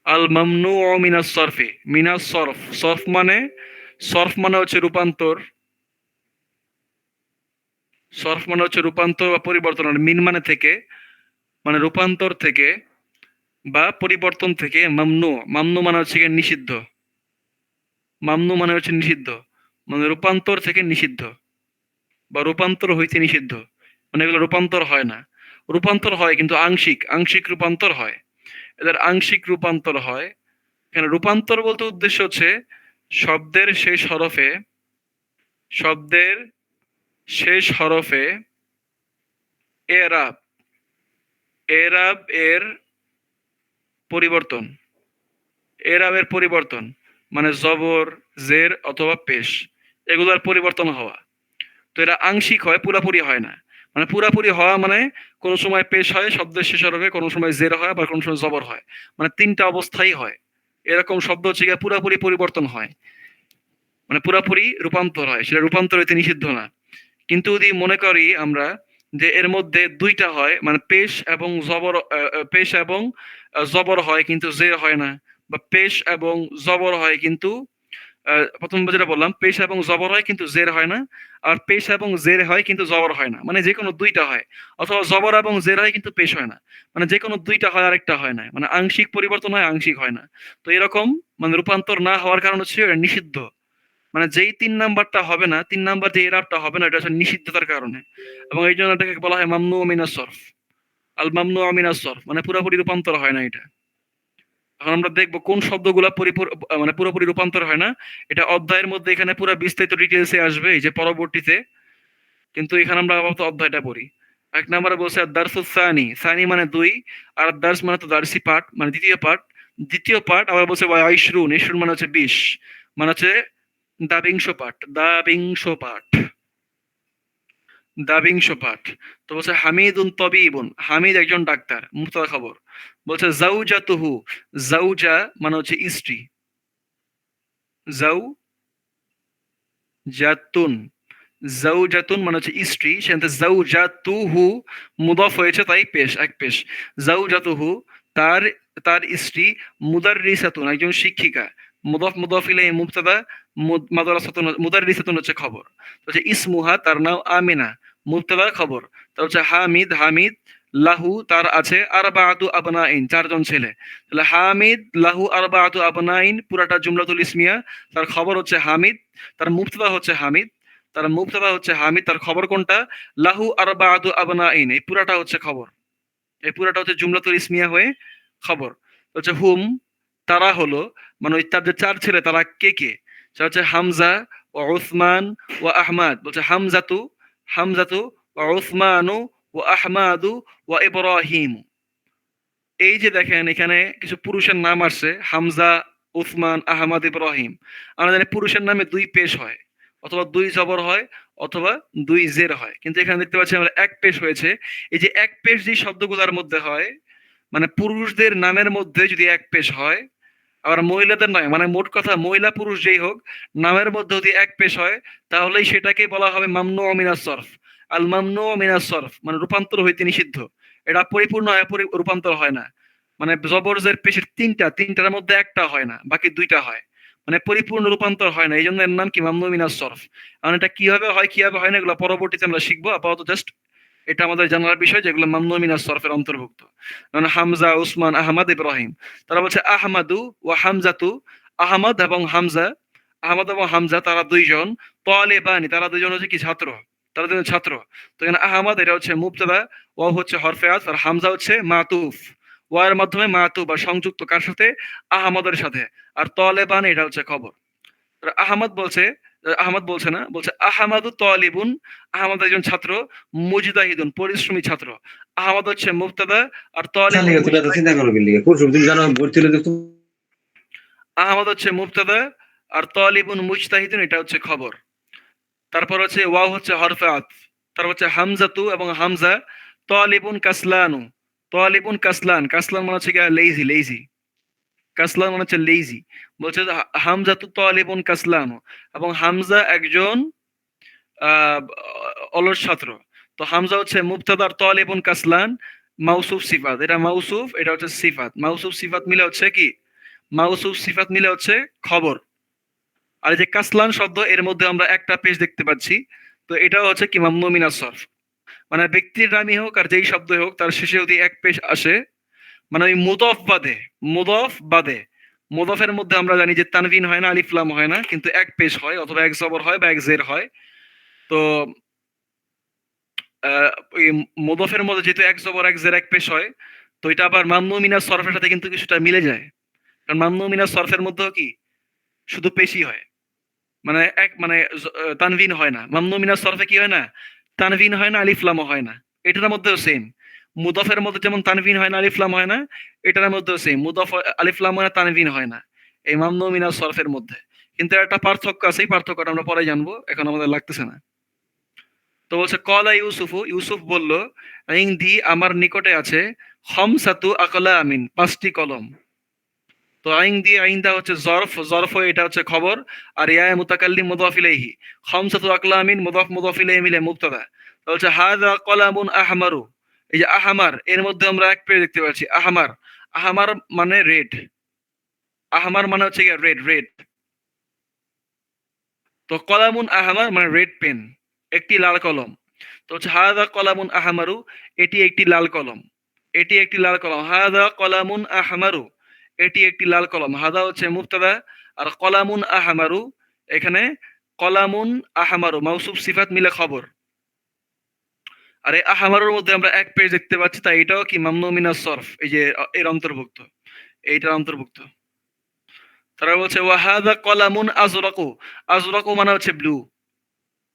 আল মামনুউ মিনাস সরফি, মিনাস সরফ, সরফ মানে হচ্ছে রূপান্তর, সরফ মানে হচ্ছে রূপান্তর বা পরিবর্তন, আর মিন মানে থেকে, মানে রূপান্তর থেকে বা পরিবর্তন থেকে। মামনু, মামনু মানে হচ্ছে গিয়ে নিষিদ্ধ, মামনু মানে হচ্ছে নিষিদ্ধ, মানে রূপান্তর থেকে নিষিদ্ধ বা রূপান্তর হইতে নিষিদ্ধ, মানে এগুলো রূপান্তর হয় না। রূপান্তর হয় কিন্তু আংশিক, আংশিক রূপান্তর হয়, এদের আংশিক রূপান্তর হয়। এখানে রূপান্তর বলতে উদ্দেশ্য হচ্ছে শব্দের শেষ হরফে, শব্দের শেষ হরফে এরাব, এরাব এর পরিবর্তন, এরাবের পরিবর্তন, মানে জবর, জের অথবা পেশ, এগুলোর পরিবর্তন হওয়া। তো এরা আংশিক হয়, পুরাপুরি হয় না। মানে পুরাপুরি হওয়া মানে কোনো সময় পেশ হয় শব্দের শেষ হরফে, কোনো সময় জের হয়, আবার কোনো সময় জবর হয়, মানে তিনটা অবস্থাই হয়। এরকম শব্দ হচ্ছে গিয়ে পুরাপুরি পরিবর্তন হয়, মানে পুরাপুরি রূপান্তর হয়, সেটা রূপান্তর হইতে নিষিদ্ধ না। কিন্তু যদি মনে করি আমরা যে এর মধ্যে দুইটা হয়, মানে পেশ এবং জবর, পেশ এবং জবর হয় কিন্তু জের হয় না, বা পেশ এবং জবর হয় কিন্তু প্রথম যেটা বললাম, পেশ এবং জবর হয় কিন্তু জের হয় না, আর পেশ এবং জের হয় কিন্তু জবর হয় না, মানে যে কোনো দুইটা হয়, অথবা জবর এবং জের হয় কিন্তু পেশ হয় না, মানে যে কোনো দুইটা হয় আরেকটা হয় না, মানে আংশিক পরিবর্তন হয়, আংশিক হয় না। তো এরকম মানে রূপান্তর না হওয়ার কারণ হচ্ছে এটা নিষিদ্ধ, মানে যেই ৩ নাম্বারটা হবে না, ৩ নাম্বার যে এরারটা হবে না, এটা হচ্ছে নিষিদ্ধতার কারণে। এবং এইজন্য এটাকে বলা হয় মামনুউ মিনাস সরফ। আল মামনুউ মিনাস সরফ মানে পুরোপুরি রূপান্তর হয় না এটা। এখন আমরা দেখব কোন শব্দগুলা মানে পুরোপুরি রূপান্তর হয় না। এটা অধ্যায়ের মধ্যে এখানে পুরো বিস্তারিত ডিটেইলসে আসবে এই যে পরবর্তীতে। কিন্তু এখানে আমরা আপাতত অধ্যায়টা পড়ি। ১ নাম্বারে বলছে আদ-দারসুস সানি, সানি মানে ২, আর দার্স মানে তো দার্সি পাঠ, মানে দ্বিতীয় পাঠ। দ্বিতীয় পাঠ আবার বলছে ওয়া ইশরুন, ইশরুন মানে হচ্ছে ২০, মানে হচ্ছে দাবিংশ পাঠ, দাবিংশ পাঠ, দাবিংশ পাঠ। তো বলছে হামিদুন তবিবুন, হামিদ একজন ডাক্তার, মুবতাদা খবর। বলছে জাউজাতুহু, জাউজা মানে হচ্ছে স্ত্রী, জাউজাতুন, জাউজাতুন মানে হচ্ছে স্ত্রী, সেখানে জাউজাতুহু মুদাফ হয়েছে তাই পেশ, এক পেশ। জাউজাতুহু তার, তার স্ত্রী, মুদাররিসাতুন একজন শিক্ষিকা, মুদাফ মুদাফ ইলাইহি মুবতাদা, মাদ্রাসাতুন মুদাররিসাতুন হচ্ছে খবর। তো হচ্ছে ইসমুহা তার নাম আমিনা, মুবতাদা খবর। তার হচ্ছে হামিদ, হামিদ লাহু তার আছে আরবাআতু আবনাইন চারজন ছেলে। তাহলে হামিদ লাহু আরবাআতু আবনাইন পুরাটা জুমলাতুল ইসমিয়া, তার খবর হচ্ছে হামিদ, তার মুবতাদা হচ্ছে হামিদ, তার মুবতাদা হচ্ছে হামিদ, তার খবর কোনটা? লাহু আরবাআতু আবনাইন, এই পুরাটা হচ্ছে খবর, এই পুরাটা হচ্ছে জুমলাতুল ইসমিয়া হয়ে খবর। হচ্ছে হুম তারা হলো, মানে ওই তার যে চার ছেলে তারা কে কে? সেটা হচ্ছে হামজা ও উসমান ও আহমাদ। বলছে হামজাতু, হামজাতু ও উসমানু ও আহমাদু ও ইব্রাহিম। এই যে দেখেন এখানে কিছু পুরুষের নাম আসছে, হামজা, উসমান, আহমদ, ইব্রাহিম। আমরা জানি পুরুষের নামে ২ পেশ হয়, অথবা ২ জবর হয়, অথবা ২ জের হয়। কিন্তু এখানে দেখতে পাচ্ছি আমরা ১ পেশ হয়েছে। এই যে ১ পেশ যে শব্দগুলোর মধ্যে হয়, মানে পুরুষদের নামের মধ্যে যদি ১ পেশ হয়, আবার মহিলাদের নয়, মানে মোট কথা মহিলা পুরুষ যেই হোক, নামের মধ্যে যদি ১ পেশ হয়, তাহলেই সেটাকে বলা হবে মামনুউ মিনাস সরফ। আল মামনুউ মিনাস সরফ মানে রূপান্তর হইতে নিষিদ্ধ। এটা পরিপূর্ণ হয়, রূপান্তর হয় না। মানে জবর জের পেশের ৩টা, ৩টার মধ্যে ১টা হয় না, বাকি ২টা হয়। মানে পরিপূর্ণ রূপান্তর হয় না। এইজন্য এর নাম কি? মামনুউ মিনাস সরফ। এখন এটা কিভাবে হয়, কিভাবে হয় না এগুলো পরবর্তীতে আমরা শিখবো। আপাতত জাস্ট এটা আমাদের জানার বিষয় যেগুলো মামনুউ মিনাস সরফের অন্তর্ভুক্ত। যেমন হামজা, উসমান, আহমদ, ইব্রাহিম। তারা বলছে আহমাদু ওয়া হামজাতু, আহমদ এবং হামজা, আহমদ এবং হামজা তারা ২ জন, তালেবানি তারা ২ জন হচ্ছে কি? ছাত্র, তারা ২ জন ছাত্র। তো এখানে আহমদ এটা হচ্ছে মুবতাদা, ওয়াও হচ্ছে হরফে আতফ, আর হামজা হচ্ছে মাতুফ। ওয়া এর মাধ্যমে মাতুফ বা সংযুক্ত কার সাথে? আহমদের সাথে। আর তালেবান এটা হচ্ছে খবর। আহমদ বলছে, আহমদ বলছে না, বলছে আহমাদু তালিবুন, আহমদ একজন ছাত্র, মুজতাহিদুন পরিশ্রমী ছাত্র। আহমদ হচ্ছে মুবতাদা, আর তালিবুন তুমি এত চিন্তা করো কি লিগে? করছো তুমি জানো ভর্তি হলে দেখো। আহমদ হচ্ছে মুবতাদা, আর তালিবুন মুজতাহিদুন এটা হচ্ছে খবর। তারপর হচ্ছে ওয়াও হচ্ছে হরফে আতফ। তারপর হচ্ছে হামজাতু এবং হামজা, তালিবুন কাসলানু, তালিবুন কাসলান, কাসলান মানে হচ্ছে গিয়া লেজি, লেজি, কাসলান মানে হচ্ছে লেজি। বলছে যে হামজাতু তালিবুন কাসলানু, এবং হামজা একজন অলস ছাত্র। তো হামজা হচ্ছে মুবতাদার তালিবুন কাসলান, মাউসুফ সিফাত, এটা মাউসুফ, এটা হচ্ছে সিফাত। মাউসুফ সিফাত মিলে হচ্ছে কি, মাউসুফ সিফাত মিলে হচ্ছে খবর। আর এই যে কাসলান শব্দ, এর মধ্যে আমরা একটা পেশ দেখতে পাচ্ছি। তো এটাও হচ্ছে কি মামনু মিনাস সরফ, মানে ব্যক্তির নামই হোক আর যেই শব্দ হোক তার শেষে যদি এক পেশ আসে, মানে ওই মুদফ বাদে, মুদফ বাদে, মুদফের মধ্যে আমরা জানি যে তানভিন হয় না, আলিফ লাম হয় না, কিন্তু এক পেশ হয় অথবা এক জবর হয় বা এক জের হয়। তো আহ, ওই মুদফের মধ্যে যেহেতু এক জবর এক জের এক পেশ হয়, তো এটা আবার মামনু মিনাস সরফের সাথে কিন্তু কিছুটা মিলে যায়। কারণ মামনু মিনাস সরফের মধ্যেও কি শুধু পেশই হয়, মানে এক মানে তানভিন হয় না। মামনু মিনাস সরফে কি হয় না, তানভিন হয় না, আলিফ লামও হয় না। এটার মধ্যেও সেম, মুদফের মধ্যে যেমন তানভিন হয় না, আলিফ লাম হয় না, এটার মধ্যেও সেম, মুদফ আলিফ লাম হয় না, তানভিন হয় না এই মামনু মিনাস সরফের মধ্যে। কিন্তু একটা পার্থক্য আছে, এই পার্থক্যটা আমরা পরে জানবো, এখন আমাদের লাগতেছে না। তো বলছে কলা ইউসুফু, ইউসুফ বলল, ইংদি আমার নিকটে আছে, খমসাতু আকলা আমিন, 5টি কলম। তো আইন দিয়ে আইনটা হচ্ছে জরফ, জরফ হয়ে এটা হচ্ছে খবর। আর ইয়া মুতাকাল্লিম মুদাফ ইলাইহি, খামসাতু আকলামিন মুদাফ মুদাফ ইলাইহি মিলে মুবতাদা। তো হচ্ছে হাযা কলামুন আহমারু, এই যে আহমার, এর মধ্যে আমরা এক পেয়ে দেখতে পাচ্ছি আহমার। আহমার মানে রেড, আহমার মানে হচ্ছে গিয়ে রেড, রেড। তো কলামুন আহমার মানে রেড পেন, একটি লাল কলম। তো হচ্ছে হাযা কলামুন আহমারু, এটি একটি লাল কলম, এটি একটি লাল কলম। হাযা কলামুন আহমারু, এটি একটি লাল কলম। হাদা হচ্ছে মুবতাদা, আর কলামুন আহমারু, এখানে কলামুন আহমারু মাউসুফ সিফাত মিলে খবর। আর এই আহমারুর মধ্যে আমরা এক পেজ দেখতে পাচ্ছি, তাই এটাও কি মামনু মিনাস সরফ, এই যে এর অন্তর্ভুক্ত, এইটার অন্তর্ভুক্ত। তারা বলছে ওয়াহাদা কলামুন আজরাকু, আজরাকু মানে হচ্ছে ব্লু,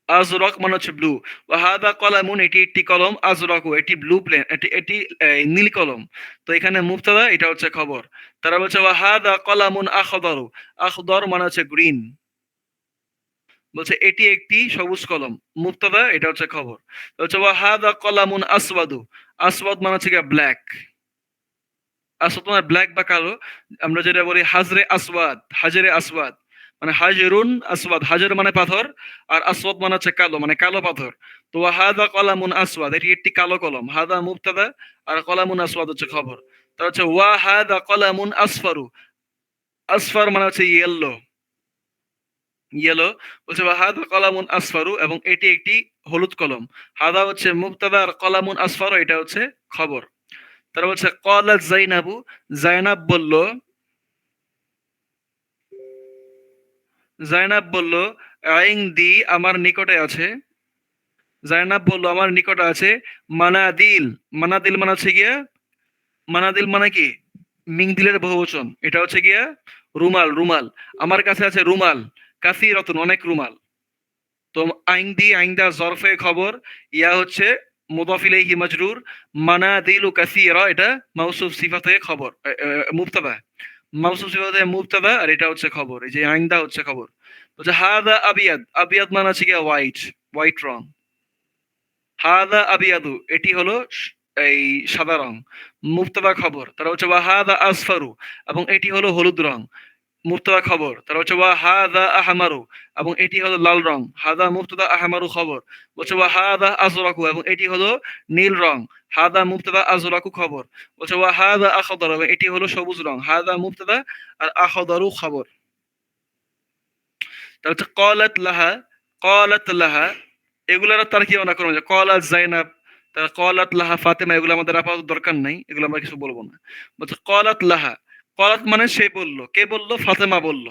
আজরাক মানে হচ্ছে ব্লু। ওয়াহাদা কলামুন, এটি একটি কলম, আজরাকু এটি ব্লু প্লেন, এটি এটি নীল কলম। তো এখানে মুবতাদা, এটা হচ্ছে খবর। তারা বলছে ওয়াহাদা কলামুন আখদারু, আখদর মানে হচ্ছে গ্রিন। বলছে এটি একটি সবুজ কলম, মুবতাদা, এটা হচ্ছে খবর। তো হচ্ছে ওয়াহাদা কলামুন আসওয়াদু, আসওয়াদ মানে হচ্ছে ব্ল্যাক, আসওয়াদ মানে ব্ল্যাক বা কালো। আমরা যেটা বলি হাজরে আসওয়াদ, হাজরে আসওয়াদ মানে হাজরুন আসওয়াদ, হাজর মানে পাথর, আর আসওয়াদ মানে হচ্ছে কালো, মানে কালো পাথর। তো হাদা কলামুন আসওয়াদ, এটি একটি কালো কলম, হাদা মুবতাদা, আর কলামুন আসওয়াদ হচ্ছে খবর। তার হচ্ছে ওয়া হাদা কলামুন আসফারু, আসফার মানে হচ্ছে ইয়েলো, ইয়েলো। বলছে ওয়া হাদা কলামুন আসফারু, এবং এটি একটি হলুদ কলম। হাদা হচ্ছে মুবতাদা, আর কলামুন আসফারু এটা হচ্ছে খবর। তারা বলছে কলাত জাইনাবু, জাইনাব বলল, জাইনাব বলল, আইনদি আমার নিকটে আছে, জাইনাব বলল আমার নিকটে আছে, মানাদিল, মানাদিল মানে হচ্ছে গিয়া, মানাদিল মানে কি মিংদিলের বহুবচন, এটা হচ্ছে গিয়া রুমাল, রুমাল। আমার কাছে আছে রুমাল, কাসিরাতুন অনেক রুমাল। তো আইনদি, আইনদা জরফে খবর, ইয়া হচ্ছে মুদাফ ইলাইহি মাজরুর, মানাদিলু কাসীরা এটা মাউসুফ সিফাতে খবর, মুবতাদা, মাউসুফ সিফাতে মুবতাদা, আর এটা হচ্ছে খবর, এই যে আইন্দা হচ্ছে খবর। বলছে হাদা আবিয়াদ, আবিয়াদ মানে হচ্ছে গিয়া হোয়াইট, হোয়াইট রং। হাদা আবিয়াদু, এটি হলো এই সাদা রং, মুবতাদা খবর। তারা হচ্ছে ওয়া হাদা আসফারু, এবং এটি হলো হলুদ রং, মুবতাদা খবর। তারা হচ্ছে ওয়া হাদা আহমারু, এবং এটি হলো লাল রং, হাদা মুবতাদা আহমারু খবর। বলছে ওয়া হাদা আজরাকু, এবং এটি হলো নীল রং, হাদা মুবতাদা আজরাকু খবর। বলছে ওয়া হাদা আখদার, এবং এটি হলো সবুজ রং, হাদা মুবতাদা, আর আখদারু খবর। তা হচ্ছে কলাত লাহা, কলাত লাহা, এগুলোর তার কি মনে করবো, যে কলাত জাইনাব, তার কলাত লাহা ফাতেমা, এগুলো আমাদের আপাতত দরকার নাই, এগুলো আমরা কিছু বলবো না। বলছে কলাত লাহা, কলাত মানে সে বলল, কে বলল, ফাতেমা বলল।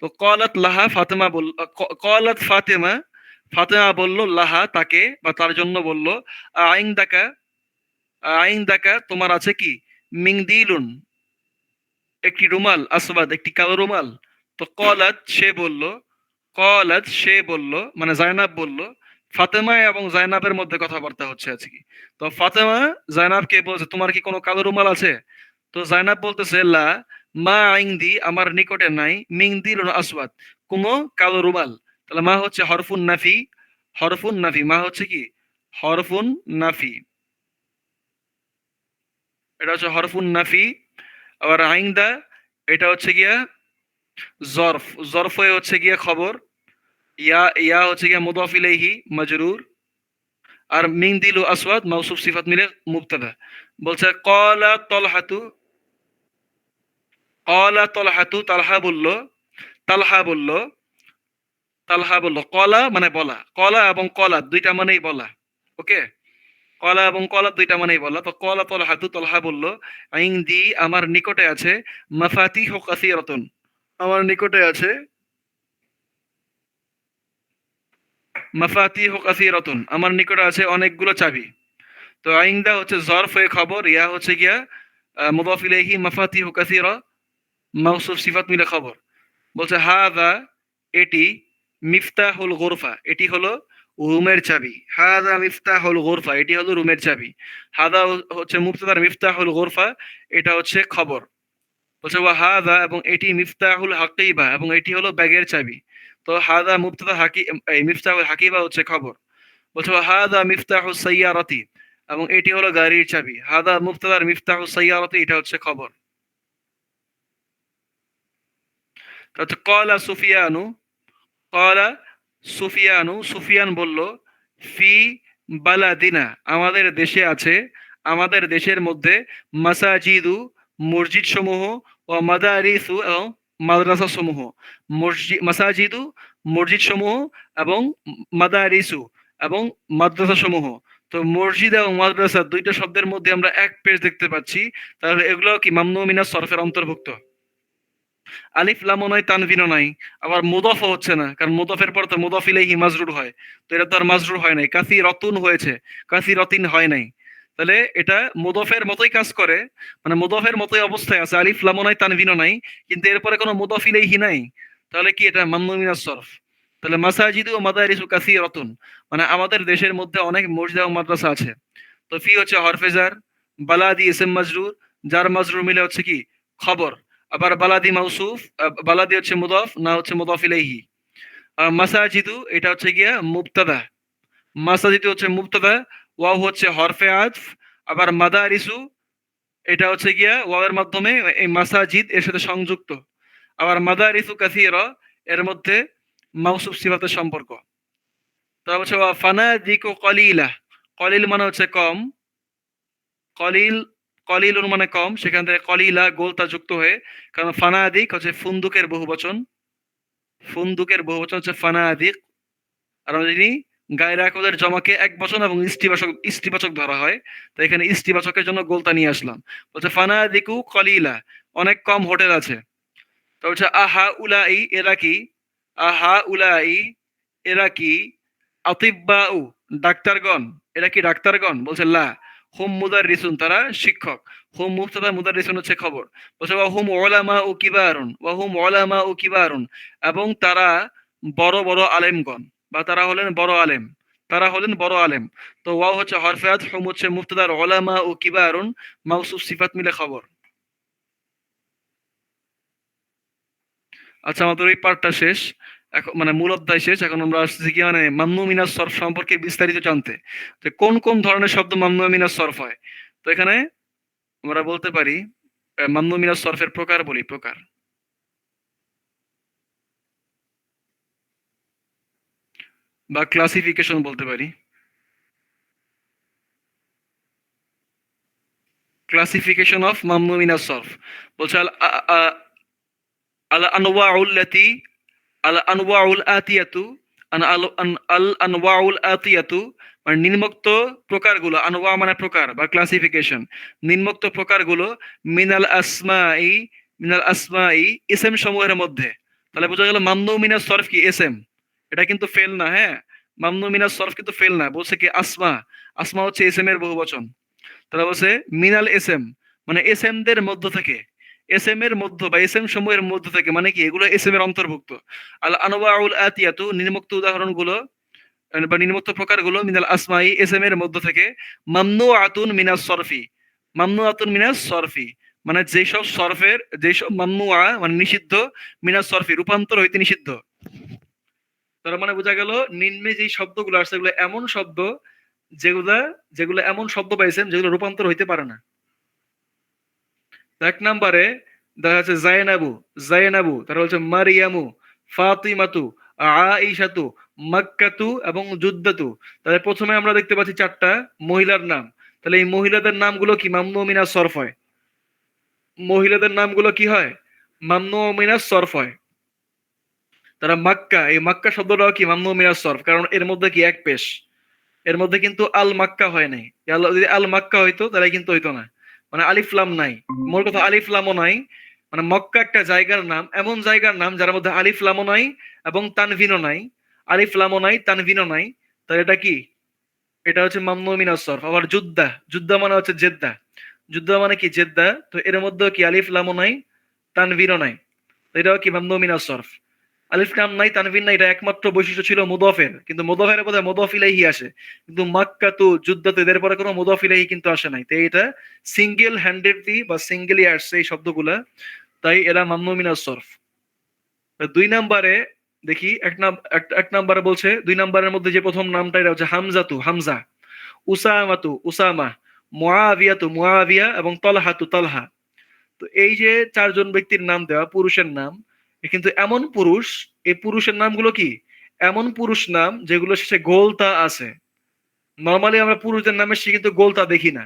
তো কলাত লাহা ফাতেমা বলল, কলাত ফাতেমা, ফাতেমা বলল লাহা তাকে বা তার জন্য বলল, আইন দাকা, আইন দাকা তোমার আছে কি, মিংদিলুন একটি রুমাল, আসবাদ একটি কালো রুমাল। তো কলাত সে বলল, কলাত সে বলল মানে জায়নাব বলল, ফাতেমা এবং জায়নাবের মধ্যে কথাবার্তা হচ্ছে আজকে। তো ফাতেমা জায়নাবকে বলছে তোমার কি কোনো কালো রুমাল আছে? তো জায়নাব বলতেছে লা, মা আইনদি আমার নিকটে নাই, মিংদিল আসওয়াদ কোনো কালো রুমাল। তাহলে মা হচ্ছে হরফুন নাফি, হরফুন নাফি, মা হচ্ছে কি হরফুন নাফি, এটা হচ্ছে হরফুন নাফি। আবার আইন্দা এটা হচ্ছে গিয়া জরফ, জরফ হয়ে হচ্ছে গিয়া খবর। ইয়া, ইয়া হচ্ছে গিয়া মুদাফ ইলাইহি মাজরুর, আর মিনদিলু আসওয়াদ মাউসুফ সিফাত মিলে মুবতাদা। বলছে ক্বালা তলহাতু, ক্বালা তলহাতু, তালহা বলল, তালহা বলল, তালহা বলল। ক্বালা মানে বলা, ক্বালা এবং ক্বালা দুইটা মানেই বলা। ওকে, ক্বালা এবং ক্বালা দুইটা মানেই বলা। তো ক্বালা তলহাতু, তালহা বলল, ইনদি আমার নিকটে আছে, মাফাতিহু কাসীরাতুন আমার নিকটে আছে, মাফাতিহু কাসীরাতুন আমার নিকটে আছে অনেকগুলো চাবি। তো আইন্দা হচ্ছে জরফ হয়ে খবর, ইয়া হচ্ছে গিয়া মুদাফ ইলাইহি, মাফাতিহু কাসীরা মাউসুফ সিফাত মিলে খবর। বলছে হাদা এটি, মিফতাহুল গোরফা এটি হলো রুমের চাবি। হাদা মিফতাহুল গোরফা এটি হলো রুমের চাবি। হাদা হচ্ছে মুবতাদার, মিফতাহুল গোরফা এটা হচ্ছে খবর। বলছে ওয়া হাদা এবং এটি, মিফতাহুল হাকিবা এবং এটি হলো ব্যাগের চাবি। তো হাদা মুবতাদা, এই মিফতাহুল হাকিবা হচ্ছে খবর। বলছে ওয়া হাদা মিফতাহুস সাইয়ারাতি এবং এটি হলো গাড়ির চাবি। হাদা মুবতাদার, মিফতাহুস সাইয়ারাতি এটা হচ্ছে খবর। তাহলে ক্বালা সুফিয়ানু, ক্বালা সুফিয়ানু সুফিয়ান বলল, ফি বালাদিনা আমাদের দেশে আছে, আমাদের দেশের মধ্যে, মাসাজিদু মসজিদ সমূহ, ও মাদারিসু এবং মাদ্রাসা সমূহ। মসজিদ, মাসাজিদু মসজিদ সমূহ এবং মাদারিসু এবং মাদ্রাসা সমূহ। তো মসজিদ এবং মাদ্রাসা দুইটা শব্দের মধ্যে আমরা এক পেজ দেখতে পাচ্ছি, তাহলে এগুলো কি মামনু মিনাস সরফের অন্তর্ভুক্ত? আলিফ লামও নাই, তানভিনও নাই, আবার মুদফও হচ্ছে না, কারণ মুদফের পর তো মুদফ ইলাইহি মাজরুর হয়। তো এটা তো আর মাজরুর হয় নাই, কাসি রতুন হয়েছে, কাসি রতিন হয় নাই। তাহলে এটা মুদফের মতোই কাজ করে, মানে মুদফের মতোই অবস্থায় আছে, আলিফ লামও নাই, তানভিনও নাই, কিন্তু এরপরে কোনো মুদফ ইলাইহি নাই। তাহলে কি এটা মামনু মিনাস সরফ? তাহলে মাসাজিদু ও মাদারিসু কাসীরাতুন মানে আমাদের দেশের মধ্যে অনেক মসজিদ এবং মাদ্রাসা আছে। তো ফি হচ্ছে হরফে জার, বালাদি ইসম মাজরুর, যার মাজরুর মিলে হচ্ছে কি খবর। আবার বালাদি মাউসুফ, বালাদি হচ্ছে মুদাফ, না হচ্ছে মুদাফ ইলাইহি। আর মাসাজিদু এটা হচ্ছে গিয়া মুবতাদা, মাসাজিদু হচ্ছে মুবতাদা, ওয়াও হচ্ছে হরফে আতফ। আবার মাদারিসু এটা হচ্ছে গিয়া ওয়াওয়ের মাধ্যমে এই মাসাজিদ এর সাথে সংযুক্ত। আবার মাদারিসু কাসীরা এর মধ্যে মাউসুফ সিফাতের সম্পর্ক। তারপর হচ্ছে ওয়া ফানাদিকু কলিলা, কলিল মানে হচ্ছে কম, কলিল, কলিলুন মানে কম, সেখান থেকে কলিলা গোলতা যুক্ত হয়ে, কারণ ফানাদিক হচ্ছে ফুন্দুকের বহুবচন, ফুন্দুকের বহুবচন হচ্ছে ফানাদিক। আর আমরা জানি গায়রে আকদের জমাকে এক বচন এবং ইস্তিবাচক, ইস্তিবাচক ধরা হয়, তো এখানে ইস্তিবাচকের জন্য গোলতা নিয়ে আসলাম। বলছে ফানাদিকু কলিলা অনেক কম হোটেল আছে। তো হচ্ছে আহা উলাই এরা কি, আহা উলাই এরা কি, আতিব্বাউ ডাক্তারগণ, এরা কি ডাক্তারগণ? বলছে লা, হুম মুদাররিসুন তারা শিক্ষক। হুম মুবতাদা, মুদাররিসুন হচ্ছে খবর। বলছে ওয়া হুম উলামা ও কিবারুন, ওয়া হুম উলামা ও কিবারুন এবং তারা বড় বড় আলেমগণ, বা তারা হলেন বড় আলেম, তারা হলেন বড় আলেম। তো ওয়াও হচ্ছে হরফে আতফ, হুম হচ্ছে মুবতাদার, উলামা ও কিবারুন মাউসুফ সিফাত মিলে খবর। আচ্ছা, আমাদের এই পার্টটা শেষ। এখন মানে মূল অধ্যায় শেষ। এখন আমরা আসছি কি মানে মামনু মিনাস সরফ সম্পর্কে বিস্তারিত জানতে, যে কোন কোন ধরনের শব্দ মামনু মিনাস সরফ হয়। তো এখানে আমরা বলতে পারি মামনু মিনাস সরফের প্রকার বলি, প্রকার বা ক্লাসিফিকেশন বলতে পারি। ক্লাসিফিকেশন অফ মামনু মিনাস সরফ। বলছে আল আল আনওয়াউল্লাতি, আল আনওয়াউল আতিয়াতু, আল আনওয়াউল আতিয়াতু মানে নিম্নোক্ত প্রকারগুলো, আনওয়া মানে প্রকার বা ক্লাসিফিকেশন, নিম্নোক্ত প্রকারগুলো, মিনাল আসমাই, মিনাল আসমাই ইসেম সমূহের মধ্যে। তাহলে বোঝা গেল মামনু মিনাস সরফ কি এসএম, এটা কিন্তু ফেল না, হ্যাঁ, মামনু মিনাস সরফ কিন্তু ফেল না। বলছে কি আসমা, আসমা হচ্ছে এসএম এর বহুবচন। তাহলে বলছে মিনাল এসএম মানে এসএম দের মধ্য থেকে, এসএম এর মধ্য বা এসএম সমূহের মধ্য থেকে, মানে কি এগুলো এসএম এর অন্তর্ভুক্ত। আল আনওয়াউল আতিয়াতু নিম্নোক্ত উদাহরণগুলো বা নিম্নোক্ত প্রকারগুলো, মিনাল আসমাই এসএম এর মধ্য থেকে, মামনুআতুন মিনাস সরফি, মামনুআতুন মিনাস সরফি মানে যেসব সরফের, যেসব মামনুআ মানে নিষিদ্ধ, মিনাস সরফি রূপান্তর হইতে নিষিদ্ধ। তার মানে বোঝা গেল নিম্নে যে শব্দগুলো আসছে এগুলো এমন শব্দ যেগুলা, যেগুলো এমন শব্দ পাইছেন যেগুলো রূপান্তর হইতে পারে না। এক নম্বরে দেখা যাচ্ছে জায়নাবু, জায়নাবু, তারপর হচ্ছে মারিয়ামু, ফাতিমাতু, আইশাতু, মাক্কাতু এবং যুদ্দাতু। তাহলে প্রথমে আমরা দেখতে পাচ্ছি চারটা মহিলার নাম। তাহলে এই মহিলাদের নামগুলো কি মামনু মিনাস সরফ হয়? মহিলাদের নামগুলো কি হয়? মামনু মিনাস সরফ হয়। তারা মাক্কা, এই মাক্কা শব্দটাও কি মামনু মিনাস সরফ, কারণ এর মধ্যে কি এক পেশ, এর মধ্যে কিন্তু আল মাক্কা হয় নাই। যদি আল মাক্কা হইতো তাহলে কিন্তু হইতো না, মানে আলিফ লাম নাই। মোর কথা আলিফ লামও নাই, মানে মক্কা একটা জায়গার নাম, এমন জায়গার নাম যার মধ্যে আলিফ লামও নাই এবং তানভিনও নাই, আলিফ লামও নাই তানভিনও নাই। তাহলে এটা কি? এটা হচ্ছে মামনু মিনাস সরফ। আবার যুদ্ধা, যুদ্ধা মানে হচ্ছে জেদ্দা, যুদ্ধা মানে কি জেদ্দা, তো এর মধ্যে কি আলিফ লামও নাই তানভিনও নাই, তো এটাও কি মামনু মিনাস সরফ। আলিফ লাম নাই তানভিন নাই, এটা একমাত্র বৈশিষ্ট্য ছিল মুদফের, কিন্তু মুদফের বোধহয় মুদফ ইলাইহি আসে, কিন্তু মাক্কা তো যুদ্ধতে এদের পরে কোনো মুদফ ইলাইহি কিন্তু আসে নাই, তাই এটা সিঙ্গেল হ্যান্ডেডলি বা সিঙ্গেলি আসছে এই শব্দগুলা, তাই এরা মামনু মিনাস সরফ। দুই নাম্বারে দেখি, এক নাম্বারে বলছে, দুই নাম্বারের মধ্যে যে প্রথম নামটা এটা হচ্ছে হামজাতু, হামজা, উসামাতু, উসামা, মুআবিয়াতু, মুআবিয়া এবং তলহাতু, তলহা। তো এই যে চারজন ব্যক্তির নাম দেওয়া পুরুষের নাম, এ কিন্তু এমন পুরুষ, এই পুরুষের নামগুলো কি এমন পুরুষ নাম যেগুলো শেষে গোলতা আছে। নর্মালি আমরা পুরুষদের নামে সে কিন্তু গোলতা দেখি না,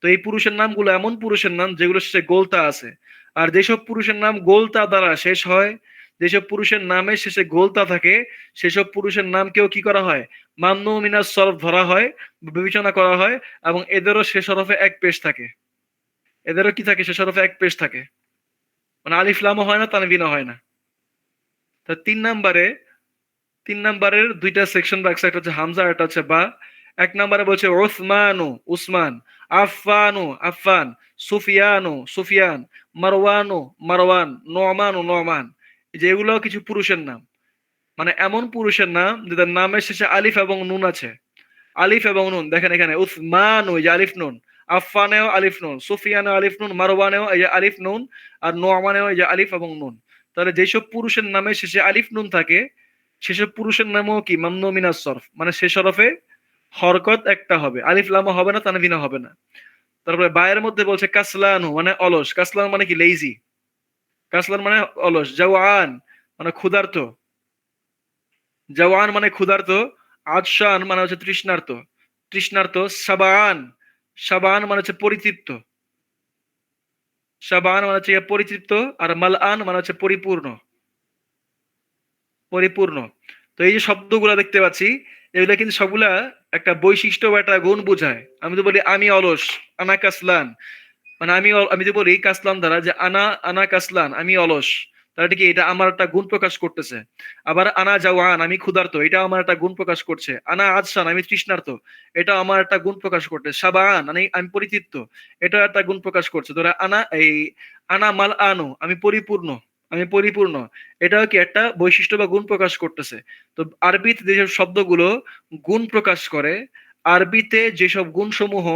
তো এই পুরুষের নামগুলো এমন পুরুষের নাম যেগুলো শেষে গোলতা আছে। আর যেসব পুরুষের নাম গোলতা দ্বারা শেষ হয়, যেসব পুরুষের নামে শেষে গোলতা থাকে, সেসব পুরুষের নামকেও কি করা হয়? মামনু মিনাস সরফ ধরা হয়, বিবেচনা করা হয়, এবং এদেরও শেষ হরফে এক পেশ থাকে, এদেরও কি থাকে? শেষ হরফে এক পেশ থাকে, মানে আলিফ লামও হয় না তানবিনও হয় না। তা তিন নাম্বারের দুইটা সেকশন রাখছে, একটা হচ্ছে হামজা, একটা হচ্ছে বা। এক নাম্বারে বলছে ওসমানু, উসমান, আফফানু, আফফান, সুফিয়ানু, সুফিয়ান, মারওয়ানু, মারওয়ান, নোমানু, নোমান। যে এগুলো কিছু পুরুষের নাম, মানে এমন পুরুষের নাম যাদের নামের শেষে আলিফ এবং নুন আছে। আলিফ এবং নুন দেখেন এখানে, উসমানু এই যে আলিফ নুন, আফফানেও আলিফ নুন, সুফিয়ানেও আলিফ নুন, মারওয়ানেও এই যে আলিফ নুন, আর নোমানেও এই যে আলিফ এবং নুন। তাহলে যেসব পুরুষের নামে শেষে আলিফ নুন থাকে, সেসব পুরুষের নামও কি মামনু মিনাস সরফ, মানে শেষ হরফে হরকত একটা হবে, আলিফ লামা হবে না তানভিনা হবে না। তারপরে বায়ের মধ্যে বলছে কাসলানু মানে অলস, কাসলান মানে কি লেজি, কাসলান মানে অলস। জাওয়ান মানে ক্ষুধার্ত, জাওয়ান মানে ক্ষুধার্ত। আদশান মানে হচ্ছে তৃষ্ণার্ত, তৃষ্ণার্ত। সাবান, সাবান মানে হচ্ছে পরিতৃপ্ত, সাবান মানে হচ্ছে পরিতৃপ্ত। আর মালআন মানে হচ্ছে পরিপূর্ণ, পরিপূর্ণ। তো এই যে শব্দগুলা দেখতে পাচ্ছি, এগুলা কিন্তু সবগুলা একটা বৈশিষ্ট্য বা একটা গুণ বোঝায়। আমি তো বলি আমি অলস, আনা কাসলান, মানে আমি তো বলি কাসলান দ্বারা যে আনা, আনা কাসলান আমি অলস, তাহলে কি এটা আমার একটা গুণ প্রকাশ করতেছে। আবার আনা জাওয়ান আমি ক্ষুধার্ত, এটা আমার একটা গুণ প্রকাশ করছে। আনা আদশান আমি তৃষ্ণার্ত, এটা আমার একটা গুণ প্রকাশ করছে। সাবান আমি আমি পরিতৃপ্ত, এটা একটা গুণ প্রকাশ করছে। ধরো আনা এই আনা মাল আনো আমি পরিপূর্ণ, আমি পরিপূর্ণ, এটাও কি একটা বৈশিষ্ট্য বা গুণ প্রকাশ করতেছে। তো আরবিতে যেসব শব্দগুলো গুণ প্রকাশ করে, আরবিতে যেসব গুণসমূহ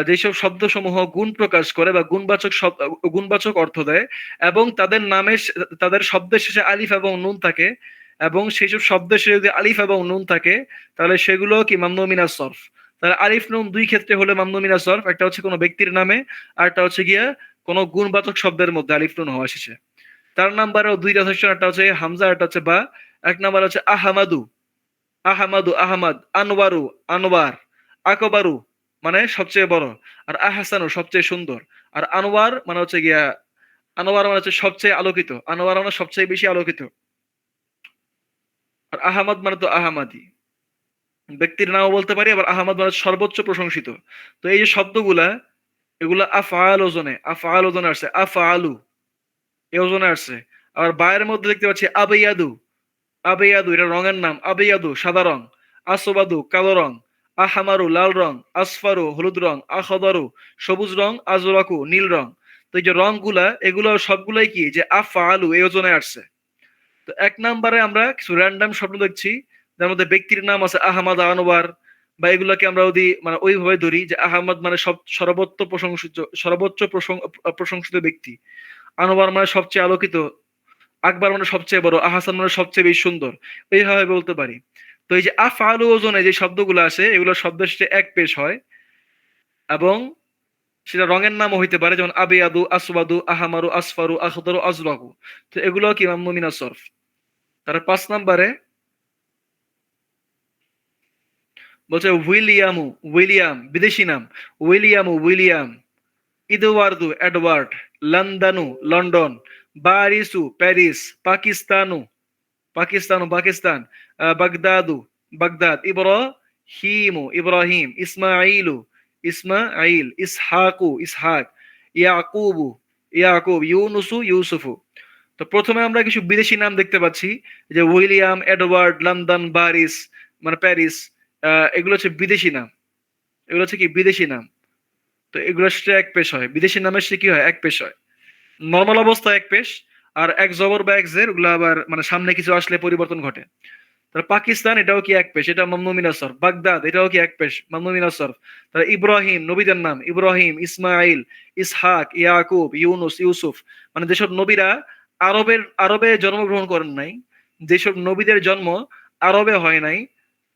যেসব শব্দসমূহ গুণ প্রকাশ করে বা গুণবাচক শব্দ, গুণবাচক অর্থ দেয়, এবং তাদের নামে তাদের শব্দের শেষে আলিফ এবং নুন থাকে, এবং সেই সব শব্দের শেষে যদি আলিফ এবং নুন থাকে, তাহলে সেগুলো কি মামনু মিনাস সরফ। তাহলে আলিফ নুন দুই ক্ষেত্রে হলে মামনু মিনাস সরফ, একটা হচ্ছে কোনো ব্যক্তির নামে, আর একটা হচ্ছে গিয়া কোনো গুণবাচক শব্দের মধ্যে আলিফ নুন হওয়া শেষে। তার নাম্বারও দুইটা সেকশন, একটা হচ্ছে হামজা, একটা হচ্ছে বা। এক নাম্বার হচ্ছে আহমাদু, আহমাদু, আহমদ, আনওয়ারু, আনোয়ার, আকবরু মানে সবচেয়ে বড়, আর আহসানু সবচেয়ে সুন্দর, আর আনোয়ার মানে হচ্ছে গিয়া, আনোয়ার মানে হচ্ছে সবচেয়ে আলোকিত, আনোয়ার মানে সবচেয়ে বেশি আলোকিত, আর আহমদ মানে তো আহমাদি, ব্যক্তির নামও বলতে পারি। আবার আহমদ মানে সর্বোচ্চ প্রশংসিত। তো এই যে শব্দগুলা, এগুলা আফআল ওজনে, আফআল ওজনে আসছে, আফআলু এই ওজনে আসছে। আবার বায়ের মধ্যে দেখতে পাচ্ছি আবেয়াদু, আবেয়াদু এটা রঙের নাম, আবেয়াদু সাদা রং, আসবাদু কালো রং, আহামারু লাল রং, আসফারু হলুদ রং, আখদারু সবুজ রং, আজরাকু নীল রং। তো এই যে রংগুলা, এগুলো সবগুলাই কি যে আফআলু এই ওজনে আসছে। তো এক নম্বরে আমরা কিছু র্যান্ডম শব্দ দেখছি, যার মধ্যে ব্যক্তির নাম আছে আহমদ, আনোয়ার, বা এগুলাকে আমরা যদি মানে ওইভাবে ধরি যে আহমদ মানে সব সর্বোচ্চ প্রশংসিত, সর্বোচ্চ প্রশংসিত ব্যক্তি, আনোয়ার মানে সবচেয়ে আলোকিত, আকবর মানে সবচেয়ে বড়, আহসান মানে সবচেয়ে বেশি সুন্দর, এইভাবে বলতে পারি। তো এই যে আফআলু ওজনে যে শব্দগুলো আসে, এগুলো শব্দের সাথে এক পেশ হয়, এবং সেটা রঙের নামও হইতে পারে, যেমন আবিয়াদু, আসওয়াদু, আহমারু, আসফারু, আখদারু, আজরাকু। তো এগুলো কি মামনু মিনাস সরফ। তার 5 নম্বরে বলছে উইলিয়ামু, উইলিয়াম বিদেশি নাম, উইলিয়ামু উইলিয়াম, ইদওয়ার্দু এডওয়ার্ড, লন্ডনু লন্ডন, বারিসু প্যারিস, পাকিস্তানু পাকিস্তান, বাগদাদু বাগদাদ, ইব্রাহিমু ইব্রাহিম, ইসমাইলু ইসমাইল, ইসহাকু ইসহাক, ইয়াকুবু ইয়াকুব, ইউনুসু ইউসুফু। তো প্রথমে আমরা কিছু বিদেশি নাম দেখতে পাচ্ছি, যে উইলিয়াম, এডওয়ার্ড, লন্ডন, বারিস মানে প্যারিস, এগুলো হচ্ছে বিদেশি নাম, এগুলো হচ্ছে কি বিদেশি নাম। তো এগুলো সাথে এক পেশ হয়, বিদেশি নামের সাথে কি হয় এক পেশ হয়, নর্মাল অবস্থায় এক পেশ, আর এক জবর বা এক জের ওগুলো আবার মানে সামনে কিছু আসলে পরিবর্তন ঘটে। তাহলে পাকিস্তান এটাও কি এক পেশ, এটা মামনু মিনাস সরফ। বাগদাদ এটাও কি এক পেশ, মামনু মিনাস সরফ। তাহলে ইব্রাহিম নবীদের নাম, ইব্রাহিম, ইসমাইল, ইসহাক, ইয়াকুব, ইউনুস, ইউসুফ, মানে যেসব নবীরা আরবে জন্মগ্রহণ করেন নাই, যেসব নবীদের জন্ম আরবে হয় নাই,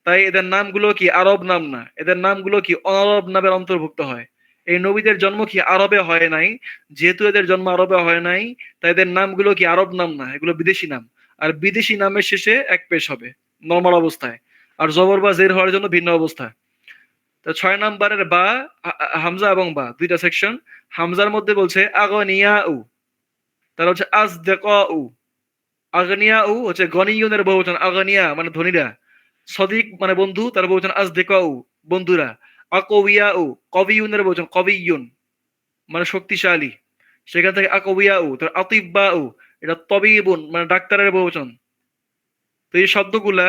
তাই এদের নামগুলো কি আরব নাম না, এদের নামগুলো কি অনারব নামের অন্তর্ভুক্ত হয়। এই নবীদের জন্ম কি আরবে হয় নাই, যেহেতু এদের জন্ম আরবে হয় নাই, তাই এদের নামগুলো কি আরব নাম না, এগুলো বিদেশি নাম। আর বিদেশি নামের শেষে এক পেশ হবে নর্মাল অবস্থায়, আর জবর বা জের হওয়ার জন্য ভিন্ন অবস্থা। তো 6 নম্বরের বা, হামজা এবং বা দুইটা সেকশন। হামজার মধ্যে বলছে আগনিয়া উ, তারা হচ্ছে আজদেকা উ। আগনিয়া উ হচ্ছে গনিয়ুনের বহুবচন, আগনিয়া মানে ধনীরা, সদিক মানে বন্ধু, তার বহুবচন আজদেকা উ বন্ধুরা। আকবিয়া উ কবিয়ুনের বহুবচন, কবিয়ুন মানে শক্তিশালী, সেখান থেকে আকবিয়া উ। তার আতিব্বা উ এটা তবিবুন মানে ডাক্তারের বহুবচন। তো এই শব্দগুলা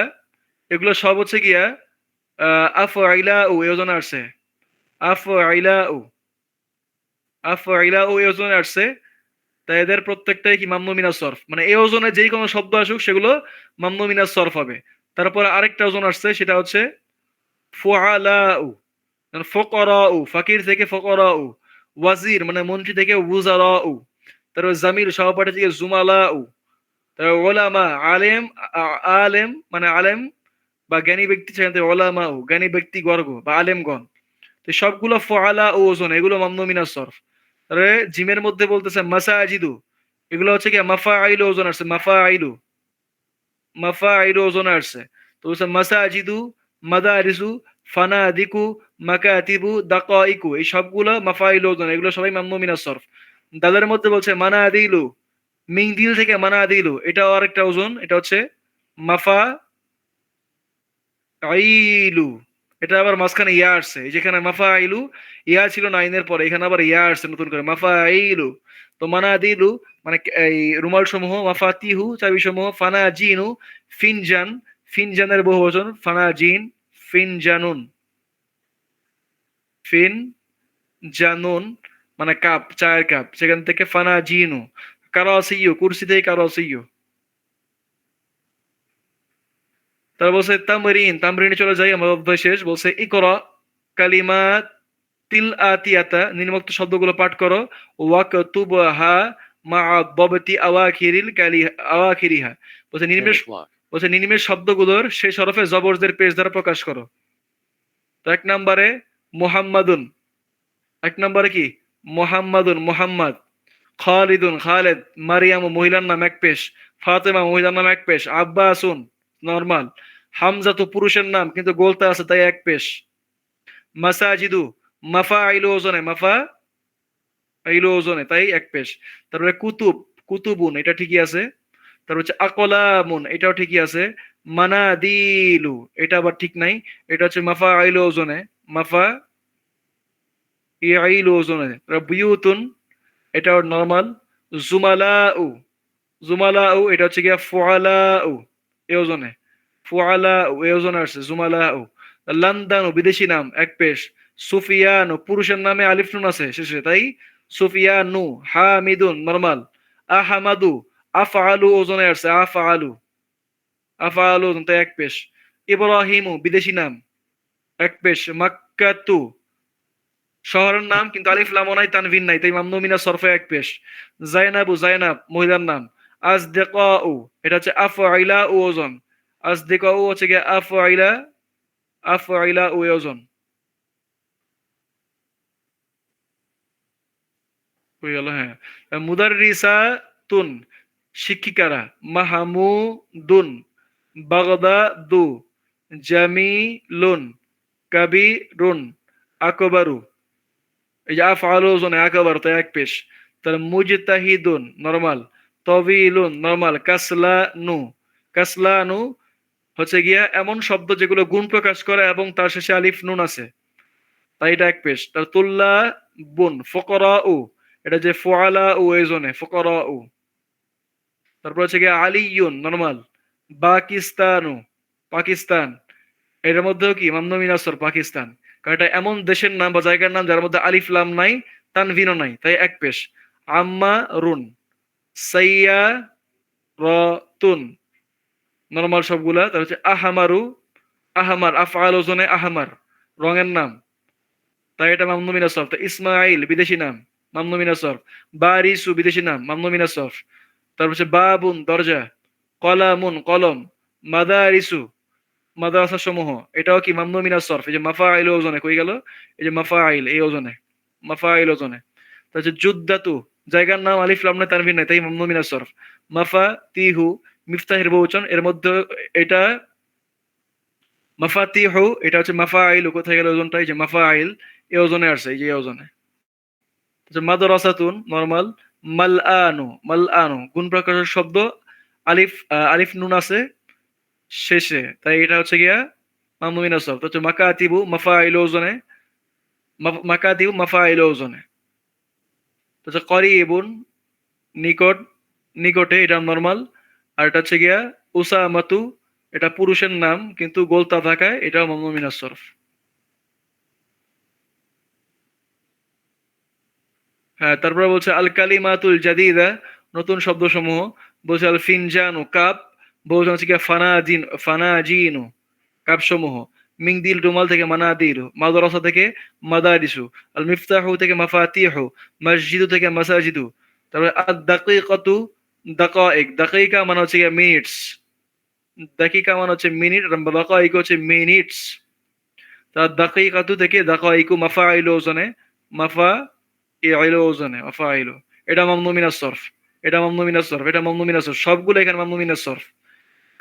এগুলো সব হচ্ছে গিয়া আফ আইলা উ এই ওজনে আসছে, আফ আইলা উ, আফ আইলা উ এই ওজনে আসছে। তাই এদের প্রত্যেকটাই কি মামনু মিনাস সরফ, মানে এই ওজনে যেই কোনো শব্দ আসুক সেগুলো মামনু মিনাস সরফ হবে। তারপরে আরেকটা ওজন আসছে, সেটা হচ্ছে ফুআলাউ, ফকরাউ ফাকির থেকে ফকরাউ, ওয়াজির মানে মন্ত্রী থেকে উজারাউ, তারপর জামির সহপাঠী থেকে জুমালাউ, তারপর ওলামা আলেম, আলেম মানে আলেম বা জ্ঞানী ব্যক্তি, সেখান থেকে ওলামাউ জ্ঞানী ব্যক্তি গর্গ বা আলেমগণ। তো সবগুলো ফুআলা ও ওজন, এগুলো মামনু মিনাস সরফ। তাহলে জিমের মধ্যে বলতেছে মাসাজিদু, এগুলো হচ্ছে কি মাফাইলু ওজন আসছে, মাফাইলু ওজন আসছে। তো হচ্ছে মাসাজিদু, মাদারিসু, ফানাদিকু, মাকাতিবু, দাকাইকু, এই সবগুলো মাফাইলু ওজন, এগুলো সবাই মামনু মিনাস সরফ। দালের মধ্যে বলছে মানাদিলু, মিং দিল থেকে মানাদিলু, এটাও আরেকটা ওজন, এটা হচ্ছে মাফা আইলু। এটা আবার মাঝখানে ইয়া আসছে, যেখানে মাফা আইলু ইয়া ছিল না আইনের পরে, এখানে আবার ইয়া আসছে নতুন করে মাফা আইলু। তো মানা দিলু মানে এই রুমাল সমূহ, মাফা তিহু চাবি সমূহ, ফানা জিনু ফিনজান, ফিনজানের বহুবচন ফানা জিন, ফিনজানুন, ফিন জানুন মানে কাপ, চায়ের কাপ, সেখান থেকে ফানা জিনু। কারাসিয়ু কুরসি থেকে কারাসিয়ু। তারপর বলছে তামরিন, তামরিনে চলে যাই, আমার অধ্যায় শেষ। বলছে ইকরা কালিমাত তিল আতিয়াতা, নিম্নোক্ত শব্দগুলো পাঠ করো, ওয়াকতুবহা মা দবতি আওয়াখিরিল কালি আওয়াখিরিহা। বলছে নিম্নের শব্দগুলোর শেষ হরফে জবরদের পেশ দ্বারা প্রকাশ করো। তো এক নম্বরে মুহাম্মাদুন, এক নম্বরে কি মুহাম্মাদুন মুহাম্মদ, খালিদুন খালেদ, মারিয়াম মহিলার নাম এক পেশ, ফাতেমা মহিলার নাম এক পেশ, আব্বাসুন নরমাল, হামজা তো পুরুষের নাম কিন্তু গোলতা আছে তাই এক পেশ, মাসাজিদু মাফা আইলো ওজনে, মাফা আইলো ওজনে তাই এক পেশ। তারপরে কুতুব, কুতুবুন এটা ঠিকই আছে। তারপর হচ্ছে আকলামুন এটাও ঠিকই আছে। মানাদিলু এটা আবার ঠিক নাই, এটা হচ্ছে মাফা আইলো ওজনে, মাফা আইলো ওজনে। তারপর বুয়ুতুন এটা নরমাল। জুমালাউ, জুমালাউ এটা হচ্ছে গিয়া ফুআলাউ এই ওজনে, ফুআলাউ এই ওজনে আসছে জুমালাউ। লন্ডন বিদেশি নাম এক পেশ। সুফিয়ানু পুরুষের নামে আলিফ নুন আছে শেষে তাই সুফিয়ানু। হামিদুন নরমাল। আহমাদু আফআলু ওজনে আসছে, আফআলু, আফআলু তাই এক পেশ। ইব্রাহিমু বিদেশি নাম এক পেশ। মাক্কাতু শহরের নাম কিন্তু আলিফ লাম নাই তানভিন নাই তাই মামনু মিনাস সরফে এক পেশ। জাইনাবু জাইনাব মহিলার নাম। আজদেকাউ এটা হচ্ছে আফআইলা ও ওজন, আজদেকাউ হচ্ছে গিয়ে আফআইলা, আফআইলা ও ওজন হয়ে গেল। হ্যাঁ মুদাররিসাতুন শিক্ষিকারা, মাহমুদুন, বাগদাদু, জামিলুন, কাবিরুন, আকবারু। এই যে আফআলু ওজনে আকবার তো এক পেশ। তাহলে মুজতাহিদুন নরমাল, তবিলুন নরমাল, কাসলানু, কাসলানু হচ্ছে গিয়া এমন শব্দ যেগুলো গুণ প্রকাশ করে এবং তার শেষে আলিফ নুন আছে, তাই এটা এক পেশ। তার তুল্লা বুন, ফকরা উ, এটা যে ফোয়ালা উ এই জোনে ফকরা উ। তারপর হচ্ছে গিয়ে আলিয়ুন নরমাল, পাকিস্তানু, পাকিস্তান। এটার মধ্যেও কি মামনু মিনাসর পাকিস্তান, কারণ এটা এমন দেশের নাম বা জায়গার নাম যার মধ্যে আলিফ লাম নাই, তানভিনও নাই, তাই এক পেশ। আম্মা রুন, সাইয়া রতুন নরমাল সবগুলা। তার হচ্ছে আহামারু, আহমার আফআল ওজনে আহমার রঙের নাম, তাই এটা মামনু মিনাস সরফ। ইসমাইল বিদেশি নাম, মামনু মিনাস সরফ। বারিসু বিদেশি নাম, মামনু মিনাস সরফ। তারপর হচ্ছে বাবুন দরজা, কলামুন কলম, মাদারিসু মাদ্রাসা সমূহ, এটাও কি মামনু মিনাস সরফ। এই যে মাফাইল ওজনে কই গেল, এই যে মাফাইল এই ওজনে, মাফাইল ওজনে। তার হচ্ছে জুদ্দাতু জায়গার নাম আলিফ লাম নাই তানভির নাই, তাই মামনু মিনাস সরফ। মাফা তিহু মিফতাহের বহুবচন, এর মধ্যে এটা মাফাতিহু, এটা হচ্ছে মাফাইল। কোথায় গেল ওজনটা, এই যে মাফাইল এই ওজনে আসছে, এই যে এই ওজনে। মাদ্রাসাতুন নরমাল, মালআনু, মালআনু গুণ প্রকাশের শব্দ, আলিফ আলিফ নুন আছে শেষে, তাই এটা হচ্ছে গিয়া মামনু মিনাস সরফ। তো হচ্ছে মাকাতিবু মাফাইল ওজনে, মাকাতিবু মাফাইল ওজনে। তো হচ্ছে করিবুন নিকট, নিকটে, এটা নরমাল। আর এটা হচ্ছে গিয়া উসামাতু, এটা পুরুষের নাম কিন্তু গোলতা থাকায়, এটাও মামনু মিনাস সরফ। হ্যাঁ, তারপরে বলছে আল কালিমাতুল জাদিদা নতুন শব্দসমূহ। বলছে আল ফিনজানু কাপ, বলছে হচ্ছে কি ফানাজিন, ফানাজিনু কাপ সমূহ। মিং দিল রুমাল থেকে মানাদিরু, মাদ্রাসা থেকে মাদারিসু, আল মিফতাহু থেকে মাফাতিহু, মসজিদু থেকে মাসাজিদু। তারপরে আদ দাকিকাতু দাকাইক, দাকিকা মানে হচ্ছে গিয়ে মিনিটস, দাকিকা মানে হচ্ছে মিনিট, আর দাকাইক হচ্ছে মিনিটস। তার দাকিকাতু থেকে দাকাইকু মাফাইলু ওজনে, মাফা ইলু ওজনে মাফাইলু। এটা মামনু মিনাস সরফ, এটা মামনু মিনাস সরফ, এটা মামনু মিনাস সরফ, সবগুলো এখানে মামনু মিনাস সরফ,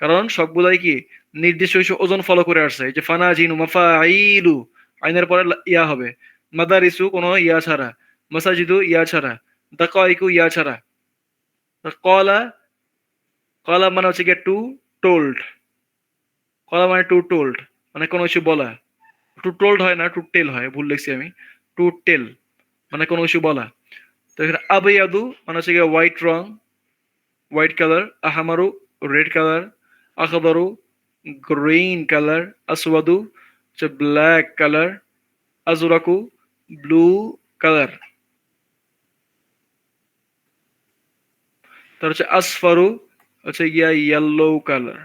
কারণ সবগুলাই কি নির্দিষ্ট কিছু ওজন ফলো করে আসছে। এই যে ফানাজিনু মাফাইলু, আইনের পরে ইয়া হবে। মাদারিসু কোনো ইয়া ছাড়া, মাসাজিদু ইয়া ছাড়া, দাকাইকু ইয়া ছাড়া। কলা, কলা মানে হচ্ছে গিয়ে টু টোল্ড, কলা মানে টু টোল্ড, মানে কোনো কিছু বলা। টু টোল্ড হয় না, টু টেল হয়, ভুল লিখছি আমি। টু টেল মানে কোনো কিছু বলা। তো এখানে আবেয়াদু মানে হচ্ছে গিয়ে হোয়াইট রং, হোয়াইট কালার। আহামারু রেড কালার, আখদারু গ্রিন কালার, আসওয়াদু হচ্ছে ব্ল্যাক কালার, আজরাকু ব্লু কালার। তার হচ্ছে আসফারু হচ্ছে গিয়া ইয়েলো কালার।